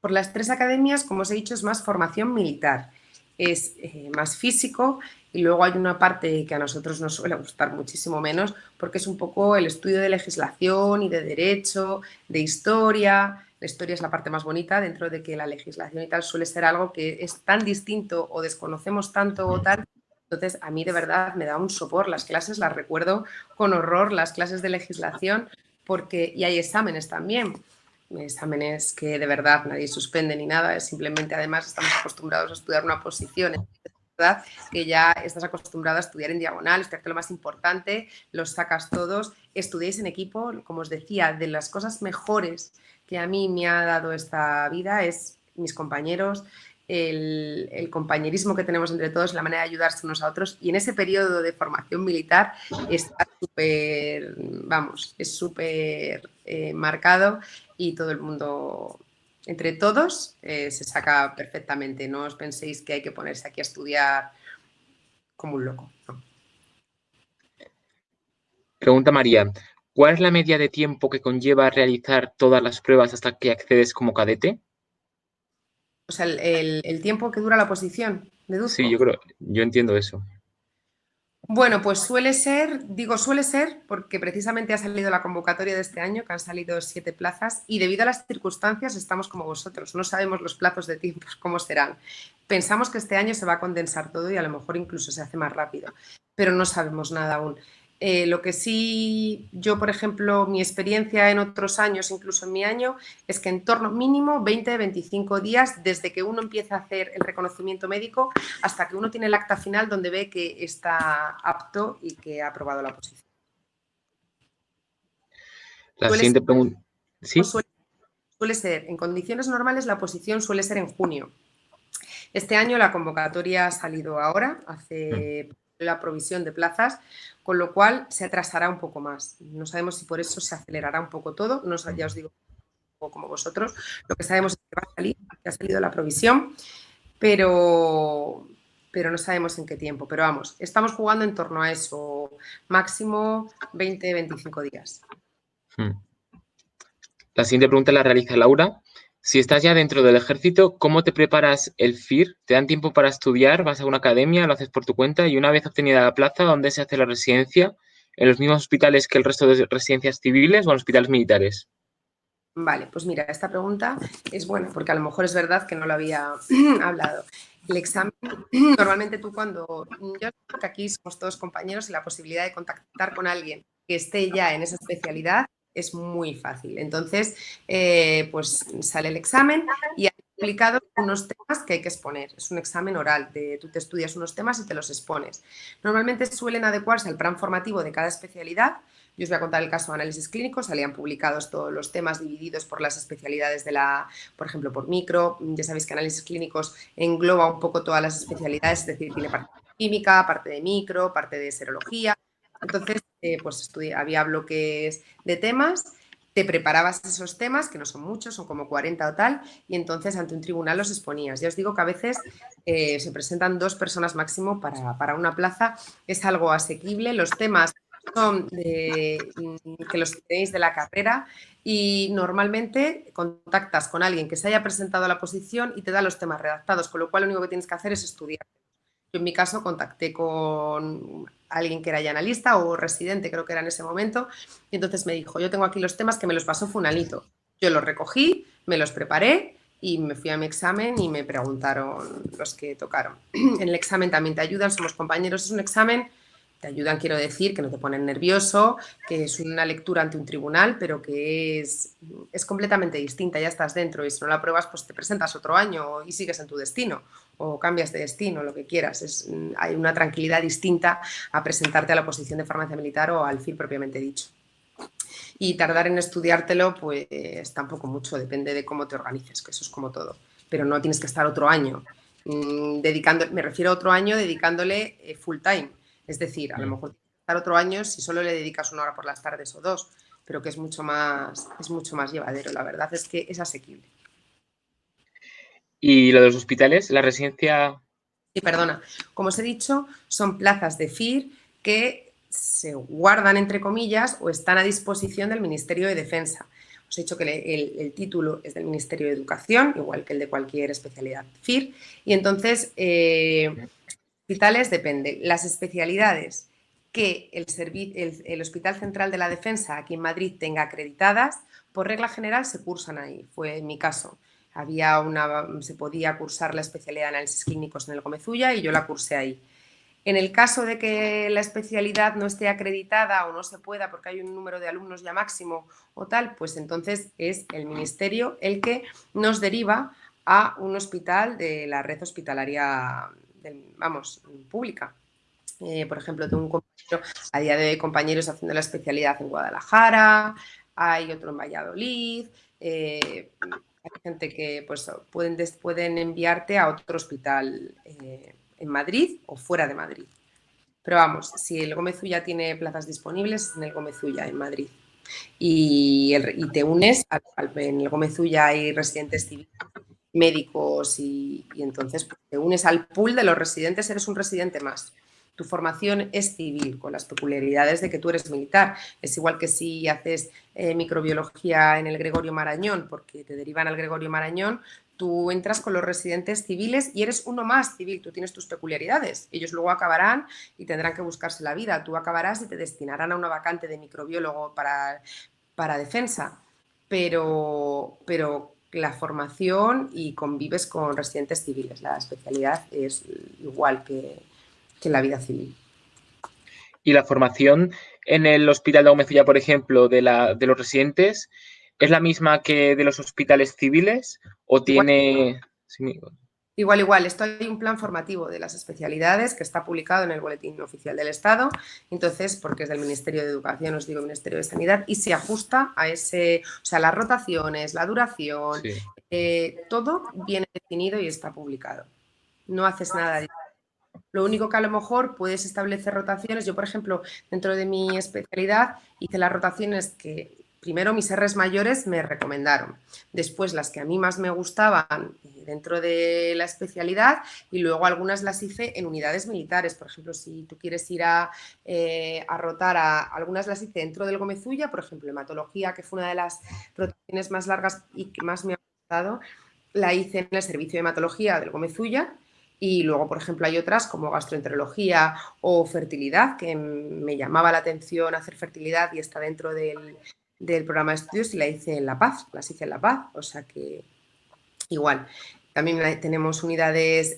Por las tres academias, como os he dicho, es más formación militar, es más físico y luego hay una parte que a nosotros nos suele gustar muchísimo menos porque es un poco el estudio de legislación y de derecho, de historia. La historia es la parte más bonita dentro de que la legislación y tal suele ser algo que es tan distinto o desconocemos tanto o tal. Entonces, a mí de verdad me da un sopor. Las clases las recuerdo con horror, las clases de legislación, y hay exámenes también, exámenes que de verdad nadie suspende ni nada, es simplemente además estamos acostumbrados a estudiar una posición, ¿verdad? Que ya estás acostumbrado a estudiar en diagonal, estudiarte lo más importante, los sacas todos, estudiáis en equipo, como os decía, de las cosas mejores que a mí me ha dado esta vida es mis compañeros, el compañerismo que tenemos entre todos, la manera de ayudarse unos a otros y en ese periodo de formación militar está súper, vamos, es súper marcado y todo el mundo, entre todos, se saca perfectamente. No os penséis que hay que ponerse aquí a estudiar como un loco. No. Pregunta María. ¿Cuál es la media de tiempo que conlleva realizar todas las pruebas hasta que accedes como cadete? O sea, el tiempo que dura la oposición, Sí, deduzco. yo entiendo eso. Bueno, pues suele ser, digo suele ser, porque precisamente ha salido la convocatoria de este año, que han salido 7 plazas, y debido a las circunstancias estamos como vosotros, no sabemos los plazos de tiempos cómo serán. Pensamos que este año se va a condensar todo y a lo mejor incluso se hace más rápido, pero no sabemos nada aún. Lo que sí, yo, por ejemplo, mi experiencia en otros años, incluso en mi año, es que en torno mínimo 20-25 días desde que uno empieza a hacer el reconocimiento médico hasta que uno tiene el acta final donde ve que está apto y que ha aprobado la posición. La Suele ser, siguiente pregunta, ¿sí? suele, suele ser, en condiciones normales la posición suele ser en junio. Este año la convocatoria ha salido ahora, hace la provisión de plazas, con lo cual se atrasará un poco más. No sabemos si por eso se acelerará un poco todo, no, ya os digo como vosotros, lo que sabemos es que va a salir, que ha salido la provisión, pero no sabemos en qué tiempo. Pero vamos, estamos jugando en torno a eso, máximo 20-25 días. La siguiente pregunta la realiza Laura. Si estás ya dentro del ejército, ¿cómo te preparas el FIR? ¿Te dan tiempo para estudiar? ¿Vas a una academia? ¿Lo haces por tu cuenta? Y una vez obtenida la plaza, ¿dónde se hace la residencia? ¿En los mismos hospitales que el resto de residencias civiles o en hospitales militares? Vale, pues mira, esta pregunta es buena porque a lo mejor es verdad que no lo había hablado. El examen, normalmente tú cuando, yo creo que aquí somos todos compañeros y la posibilidad de contactar con alguien que esté ya en esa especialidad es muy fácil. Entonces, pues sale el examen y hay publicados unos temas que hay que exponer. Es un examen oral, tú te estudias unos temas y te los expones. Normalmente suelen adecuarse al plan formativo de cada especialidad. Yo os voy a contar el caso de análisis clínicos, salían publicados todos los temas divididos por las especialidades por ejemplo, por micro. Ya sabéis que análisis clínicos engloba un poco todas las especialidades, es decir, tiene parte de química, parte de micro, parte de serología. Entonces, pues había bloques de temas, te preparabas esos temas, que no son muchos, son como 40 o tal, y entonces ante un tribunal los exponías. Ya os digo que a veces se presentan 2 personas máximo para una plaza, es algo asequible, los temas son que los tenéis de la carrera y normalmente contactas con alguien que se haya presentado a la posición y te da los temas redactados, con lo cual lo único que tienes que hacer es estudiar. Yo en mi caso contacté con alguien que era ya analista o residente, creo que era en ese momento, y entonces me dijo, yo tengo aquí los temas que me los pasó fulanito. Yo los recogí, me los preparé y me fui a mi examen y me preguntaron los que tocaron. En el examen también te ayudan, somos compañeros, es un examen, te ayudan, quiero decir, que no te ponen nervioso, que es una lectura ante un tribunal, pero que es completamente distinta, ya estás dentro y si no la pruebas, pues te presentas otro año y sigues en tu destino o cambias de destino, lo que quieras. Hay una tranquilidad distinta a presentarte a la oposición de farmacia militar o al FIR propiamente dicho. Y tardar en estudiártelo, pues tampoco mucho, depende de cómo te organices, que eso es como todo. Pero no tienes que estar otro año me refiero a otro año dedicándole full time. Es decir, a lo mejor tienes que estar otro año si solo le dedicas 1 hora por las tardes o 2, pero que es mucho más llevadero. La verdad es que es asequible. ¿Y lo de los hospitales? ¿La residencia? Y perdona, como os he dicho, son plazas de FIR que se guardan, entre comillas, o están a disposición del Ministerio de Defensa. Os he dicho que el título es del Ministerio de Educación, igual que el de cualquier especialidad FIR, y entonces, hospitales depende. Las especialidades que el Hospital Central de la Defensa aquí en Madrid tenga acreditadas, por regla general se cursan ahí, fue en mi caso. Se podía cursar la especialidad de análisis clínicos en el Gómez Ulla y yo la cursé ahí. En el caso de que la especialidad no esté acreditada o no se pueda porque hay un número de alumnos ya máximo o tal, pues entonces es el Ministerio el que nos deriva a un hospital de la red hospitalaria, pública. Por ejemplo, tengo un compañero, a día de hoy compañeros haciendo la especialidad en Guadalajara, hay otro en Valladolid, hay gente que pues, pueden enviarte a otro hospital en Madrid o fuera de Madrid. Pero vamos, si el Gómez Ulla tiene plazas disponibles, es en el Gómez Ulla, en Madrid. Y te unes, en el Gómez Ulla hay residentes civiles, médicos y entonces pues, te unes al pool de los residentes, eres un residente más. Tu formación es civil, con las peculiaridades de que tú eres militar. Es igual que si haces microbiología en el Gregorio Marañón, porque te derivan al Gregorio Marañón, tú entras con los residentes civiles y eres uno más civil, tú tienes tus peculiaridades. Ellos luego acabarán y tendrán que buscarse la vida. Tú acabarás y te destinarán a una vacante de microbiólogo para defensa, pero la formación y convives con residentes civiles. La especialidad es igual que la vida civil. ¿Y la formación en el Hospital de Gómez-Ulla, por ejemplo, de los residentes, es la misma que de los hospitales civiles o Igual, tiene... igual. Esto hay un plan formativo de las especialidades que está publicado en el Boletín Oficial del Estado, entonces, porque es del Ministerio de Educación, os digo Ministerio de Sanidad, y se ajusta a ese, o sea, las rotaciones, la duración, Sí. todo viene definido y está publicado. No haces nada. Lo único que a lo mejor puedes establecer rotaciones. Yo, por ejemplo, dentro de mi especialidad hice las rotaciones que primero mis R's mayores me recomendaron, después las que a mí más me gustaban dentro de la especialidad y luego algunas las hice en unidades militares. Por ejemplo, si tú quieres ir a rotar algunas las hice dentro del Gómez-Ulla, por ejemplo, hematología, que fue una de las rotaciones más largas y que más me ha gustado, la hice en el servicio de hematología del Gómez-Ulla. Y luego, por ejemplo, hay otras como gastroenterología o fertilidad, que me llamaba la atención hacer fertilidad y está dentro del programa de estudios y la hice en La Paz, las hice en La Paz, o sea que igual. También tenemos unidades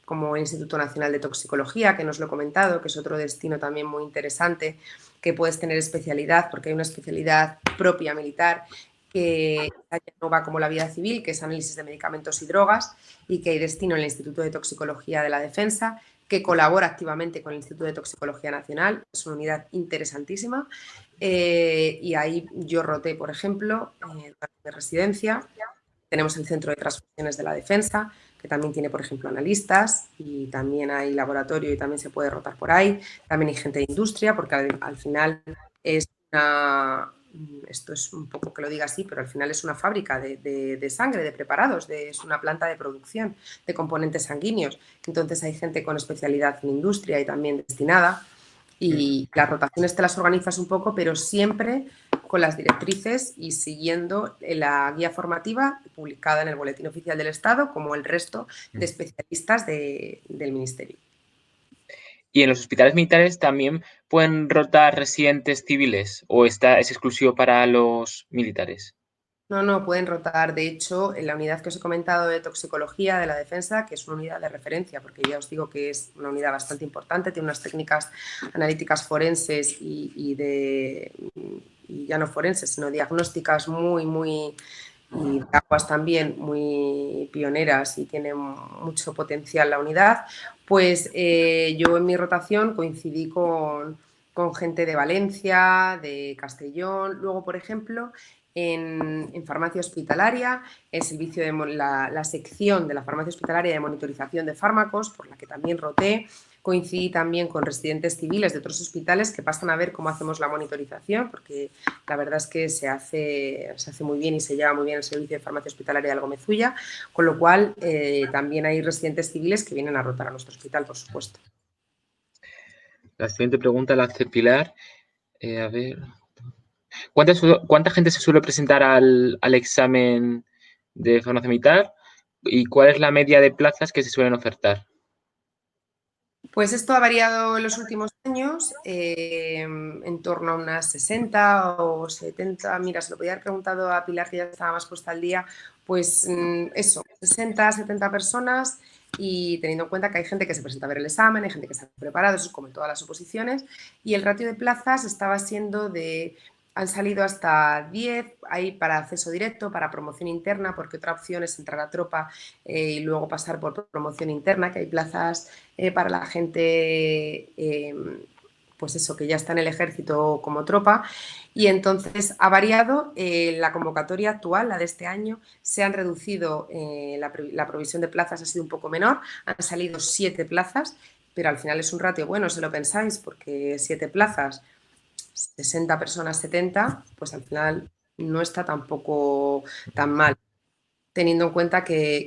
como el Instituto Nacional de Toxicología, que nos lo he comentado, que es otro destino también muy interesante, que puedes tener especialidad, porque hay una especialidad propia militar que no va como la vida civil, que es análisis de medicamentos y drogas, y que hay destino en el Instituto de Toxicología de la Defensa, que colabora activamente con el Instituto de Toxicología Nacional, es una unidad interesantísima, y ahí yo roté, por ejemplo, de residencia. Tenemos el Centro de Transfusiones de la Defensa, que también tiene, por ejemplo, analistas y también hay laboratorio y también se puede rotar por ahí. También hay gente de industria, porque al final es una... Esto es un poco que lo diga así, pero al final es una fábrica de sangre, de preparados, es una planta de producción de componentes sanguíneos. Entonces hay gente con especialidad en industria y también destinada. Y las rotaciones te las organizas un poco, pero siempre con las directrices y siguiendo la guía formativa publicada en el Boletín Oficial del Estado, como el resto de especialistas del Ministerio. ¿Y en los hospitales militares también pueden rotar residentes civiles o es exclusivo para los militares? No, pueden rotar. De hecho, en la unidad que os he comentado de toxicología de la defensa, que es una unidad de referencia, porque ya os digo que es una unidad bastante importante, tiene unas técnicas analíticas forenses y ya no forenses, sino diagnósticas muy, y de aguas también muy pioneras y tiene mucho potencial la unidad, pues yo en mi rotación coincidí con gente de Valencia, de Castellón, luego, por ejemplo, en farmacia hospitalaria, el servicio de la sección de la farmacia hospitalaria de monitorización de fármacos, por la que también roté. Coincidí también con residentes civiles de otros hospitales que pasan a ver cómo hacemos la monitorización, porque la verdad es que se hace muy bien y se lleva muy bien el servicio de farmacia hospitalaria del Gómez-Ulla, con lo cual también hay residentes civiles que vienen a rotar a nuestro hospital, por supuesto. La siguiente pregunta la hace Pilar. A ver. ¿Cuánta gente se suele presentar al examen de farmacia militar? ¿Y cuál es la media de plazas que se suelen ofertar? Pues esto ha variado en los últimos años, en torno a unas 60 o 70. Mira, se lo podía haber preguntado a Pilar, que ya estaba más puesta al día, pues eso, 60, 70 personas, y teniendo en cuenta que hay gente que se presenta a ver el examen, hay gente que está preparada, eso es como en todas las oposiciones, y el ratio de plazas estaba siendo han salido hasta 10, hay para acceso directo, para promoción interna, porque otra opción es entrar a tropa y luego pasar por promoción interna, que hay plazas para la gente, pues eso, que ya está en el ejército como tropa. Y entonces ha variado la convocatoria actual, la de este año, se han reducido, la provisión de plazas ha sido un poco menor, han salido 7 plazas, pero al final es un ratio bueno, si lo pensáis, porque 7 plazas, 60 personas, 70, pues al final no está tampoco tan mal, teniendo en cuenta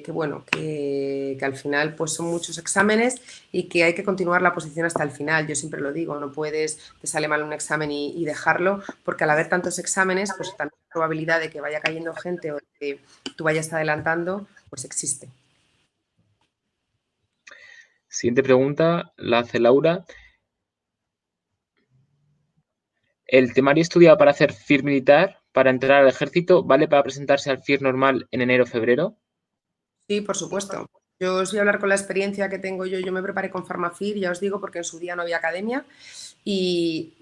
bueno, que al final pues son muchos exámenes y que hay que continuar la posición hasta el final. Yo siempre lo digo, no puedes, te sale mal un examen y dejarlo, porque al haber tantos exámenes, pues también la probabilidad de que vaya cayendo gente o de que tú vayas adelantando, pues existe. Siguiente pregunta la hace Laura. ¿El temario estudiado para hacer FIR militar, para entrar al ejército, vale para presentarse al FIR normal en enero o febrero? Sí, por supuesto. Yo os voy a hablar con la experiencia que tengo yo. Yo me preparé con Farmafir, ya os digo, porque en su día no había academia. Y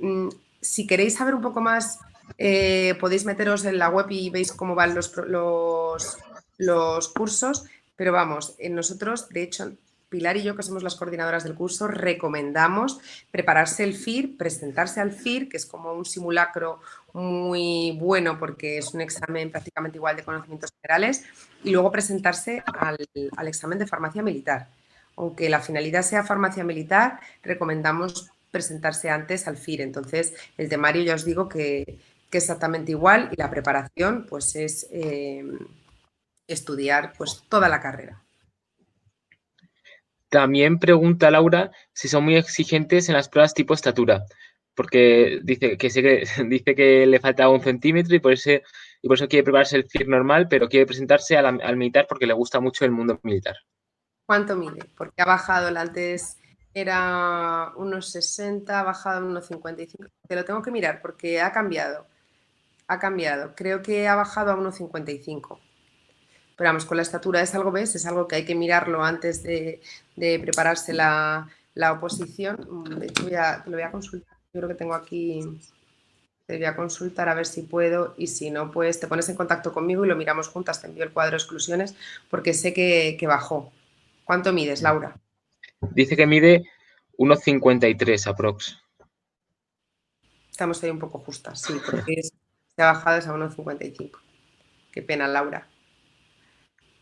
si queréis saber un poco más, podéis meteros en la web y veis cómo van los cursos. Pero vamos, nosotros, de hecho, Pilar y yo, que somos las coordinadoras del curso, recomendamos prepararse el FIR, presentarse al FIR, que es como un simulacro muy bueno porque es un examen prácticamente igual de conocimientos generales, y luego presentarse al examen de farmacia militar. Aunque la finalidad sea farmacia militar, recomendamos presentarse antes al FIR. Entonces, el temario ya os digo que exactamente igual, y la preparación pues es estudiar pues toda la carrera. También pregunta Laura si son muy exigentes en las pruebas tipo estatura, porque dice dice que le falta 1 centímetro y por eso quiere prepararse el FIR normal, pero quiere presentarse al militar porque le gusta mucho el mundo militar. ¿Cuánto mide? Porque ha bajado, el antes era unos 60, ha bajado a unos 55. Te lo tengo que mirar porque ha cambiado. Ha cambiado. Creo que ha bajado a unos 55. Pero vamos, con la estatura es algo, ¿ves? Es algo que hay que mirarlo antes de prepararse la oposición. De hecho, te lo voy a consultar. Yo creo que tengo aquí, te voy a consultar a ver si puedo, y si no, pues te pones en contacto conmigo y lo miramos juntas. Te envío el cuadro de exclusiones porque sé que bajó. ¿Cuánto mides, Laura? Dice que mide 1,53 aprox. Estamos ahí un poco justas, sí, porque se ha bajado a 1,55. Qué pena, Laura.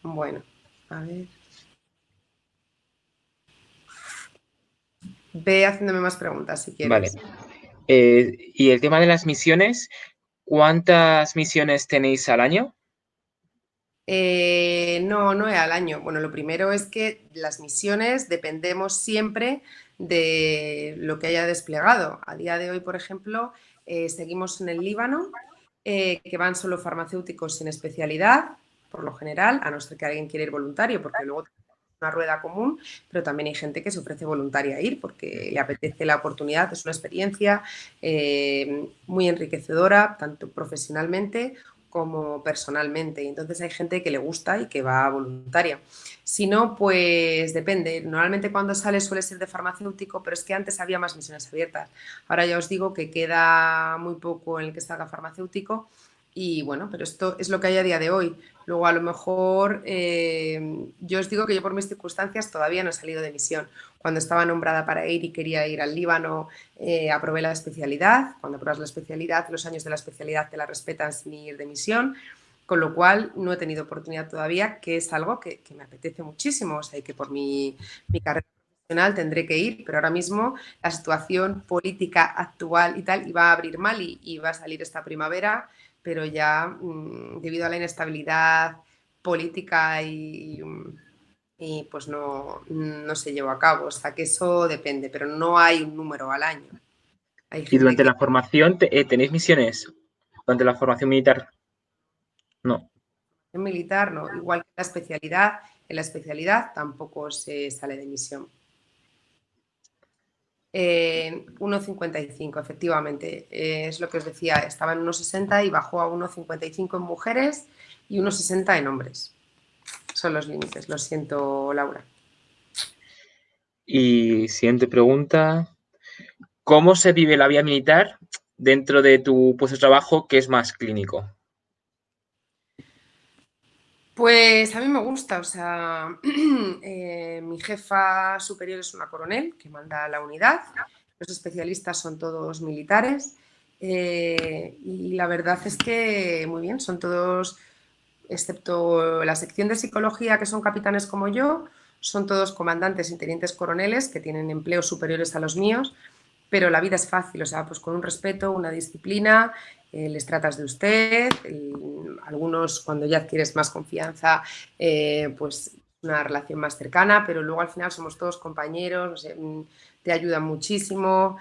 Bueno, a ver. Ve haciéndome más preguntas si Vale. quieres. Y el tema de las misiones, ¿cuántas misiones tenéis al año? No, no es al año. Bueno, lo primero es que las misiones dependemos siempre de lo que haya desplegado. A día de hoy, por ejemplo, seguimos en el Líbano, que van solo farmacéuticos sin especialidad, por lo general, a no ser que alguien quiera ir voluntario, porque luego una rueda común, pero también hay gente que se ofrece voluntaria a ir porque le apetece la oportunidad. Es una experiencia muy enriquecedora, tanto profesionalmente como personalmente. Y entonces hay gente que le gusta y que va voluntaria. Si no, pues depende. Normalmente cuando sale suele ser de farmacéutico, pero es que antes había más misiones abiertas. Ahora ya os digo que queda muy poco en el que salga farmacéutico. Y bueno, pero esto es lo que hay a día de hoy. Luego, a lo mejor, yo os digo que yo por mis circunstancias todavía no he salido de misión. Cuando estaba nombrada para ir y quería ir al Líbano, aprobé la especialidad. Cuando apruebas la especialidad, los años de la especialidad te la respetan sin ir de misión, con lo cual no he tenido oportunidad todavía, que es algo que me apetece muchísimo. O sea, y que por mi carrera profesional tendré que ir, pero ahora mismo la situación política actual y tal iba a abrir mal y va a salir esta primavera, pero ya debido a la inestabilidad política y pues no se llevó a cabo. O sea que eso depende, pero no hay un número al año. Hay ¿Y gente durante que la formación tenéis misiones? ¿Durante la formación militar? No. en militar no, igual que en la especialidad tampoco se sale de misión. 1,55 efectivamente, es lo que os decía, estaba en 1,60 y bajó a 1,55 en mujeres y 1,60 en hombres. Son los límites, lo siento, Laura. Y siguiente pregunta. ¿Cómo se vive la vida militar dentro de tu puesto de trabajo que es más clínico? Pues a mí me gusta, o sea, mi jefa superior es una coronel que manda la unidad, los especialistas son todos militares, y la verdad es que muy bien, son todos, excepto la sección de psicología, que son capitanes como yo, son todos comandantes y tenientes coroneles que tienen empleos superiores a los míos, pero la vida es fácil, o sea, pues con un respeto, una disciplina, les tratas de usted, algunos cuando ya adquieres más confianza, pues una relación más cercana, pero luego al final somos todos compañeros, no sé, te ayudan muchísimo.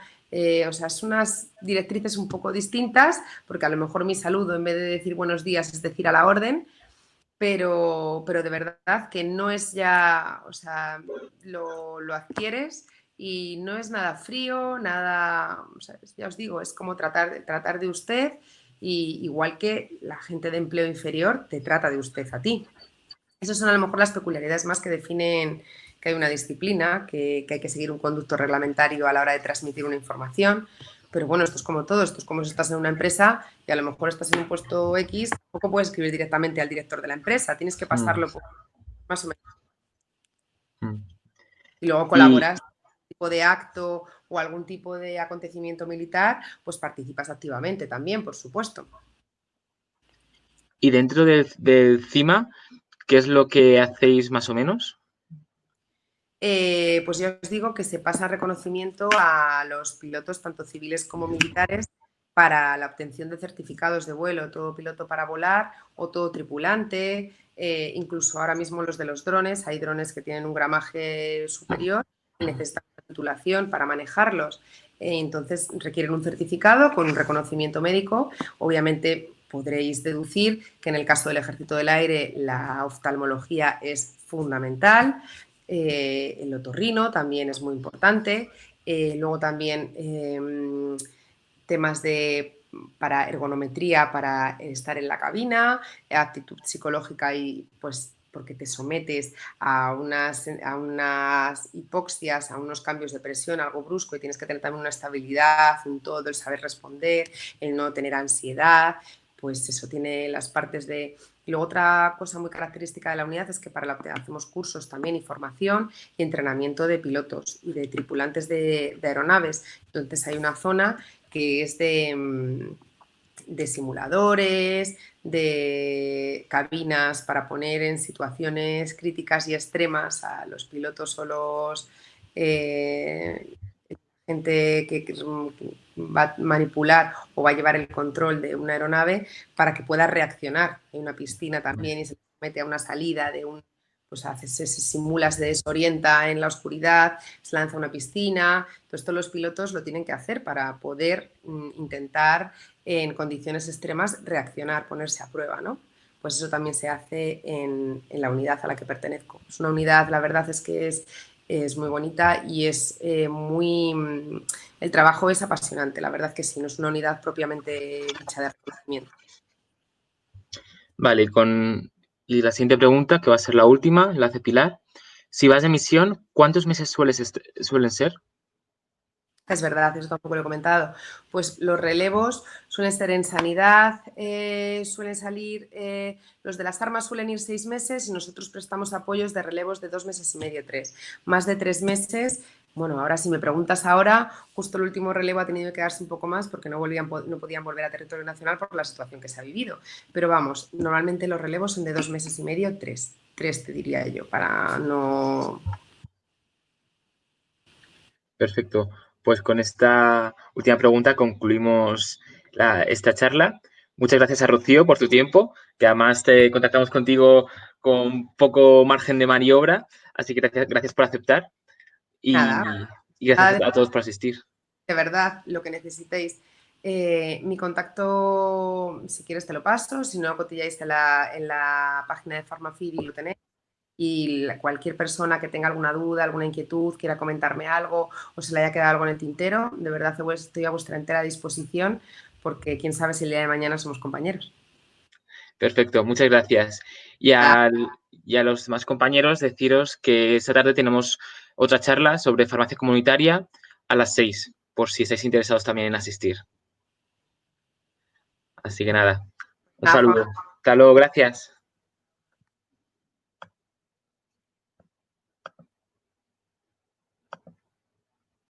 O sea, son unas directrices un poco distintas, porque a lo mejor mi saludo, en vez de decir buenos días, es decir a la orden, pero de verdad que no es ya, o sea, lo adquieres y no es nada frío, nada, o sea, ya os digo, es como tratar de usted y igual que la gente de empleo inferior te trata de usted a ti. Esas son a lo mejor las peculiaridades más que definen que hay una disciplina, que hay que seguir un conducto reglamentario a la hora de transmitir una información. Pero bueno, esto es como todo, esto es como si estás en una empresa y a lo mejor estás en un puesto X, tampoco puedes escribir directamente al director de la empresa, tienes que Mm, pasarlo por más o menos. mm. Y luego Y, colaboras tipo de acto o algún tipo de acontecimiento militar, pues participas activamente también, por supuesto. y dentro del CIMA, ¿qué es lo que hacéis más o menos? Pues ya os digo que se pasa reconocimiento a los pilotos, tanto civiles como militares, para la obtención de certificados de vuelo, todo piloto para volar o todo tripulante, incluso ahora mismo los de los drones, hay drones que tienen un gramaje superior y necesitan una titulación para manejarlos. Entonces requieren un certificado con un reconocimiento médico. Obviamente podréis deducir que en el caso del Ejército del Aire la oftalmología es fundamental. El otorrino también es muy importante. Luego también temas para ergonometría, para estar en la cabina, actitud psicológica y pues porque te sometes a unas hipoxias, a unos cambios de presión, algo brusco y tienes que tener también una estabilidad, un todo, el saber responder, el no tener ansiedad, pues eso tiene las partes de... Y luego otra cosa muy característica de la unidad es que para la que hacemos cursos también y formación y entrenamiento de pilotos y de tripulantes de aeronaves. Entonces hay una zona que es de simuladores, de cabinas para poner en situaciones críticas y extremas a los pilotos o los gente que va a manipular o va a llevar el control de una aeronave para que pueda reaccionar. Hay una piscina también y se mete a una salida de un, pues se simula, se desorienta en la oscuridad, se lanza a una piscina. Entonces todos los pilotos lo tienen que hacer para poder intentar en condiciones extremas reaccionar, ponerse a prueba, ¿no? Pues eso también se hace en la unidad a la que pertenezco. Es una unidad, la verdad es que es muy bonita y es muy... El trabajo es apasionante, la verdad que sí, no es una unidad propiamente dicha de reconocimiento. Vale, y la siguiente pregunta, que va a ser la última, la hace Pilar. Si vas de misión, ¿cuántos meses suelen ser? Es verdad, eso tampoco lo he comentado. Pues los relevos suelen ser en sanidad, suelen salir, los de las armas suelen ir 6 meses y nosotros prestamos apoyos de relevos de 2 meses y medio, 3. Más de 3 meses, bueno, ahora si me preguntas ahora, justo el último relevo ha tenido que darse un poco más porque no podían volver a territorio nacional por la situación que se ha vivido. Pero vamos, normalmente los relevos son de 2 meses y medio, 3. 3 te diría yo, para no... Perfecto. Pues con esta última pregunta concluimos esta charla. Muchas gracias a Rocío por tu tiempo, que además te contactamos contigo con poco margen de maniobra, así que gracias por aceptar y, Nada, y gracias nada a todos por asistir. de verdad, lo que necesitéis. Mi contacto, si quieres, te lo paso. Si no, cotilláis en la página de Farmafid y lo tenéis. Y cualquier persona que tenga alguna duda, alguna inquietud, quiera comentarme algo o se le haya quedado algo en el tintero, de verdad estoy a vuestra entera disposición porque quién sabe si el día de mañana somos compañeros. Perfecto, muchas gracias. Y a los demás compañeros deciros que esta tarde tenemos otra charla sobre farmacia comunitaria a las 6, por si estáis interesados también en asistir. Así que nada, un Nada, Juan, saludo. Hasta luego, gracias.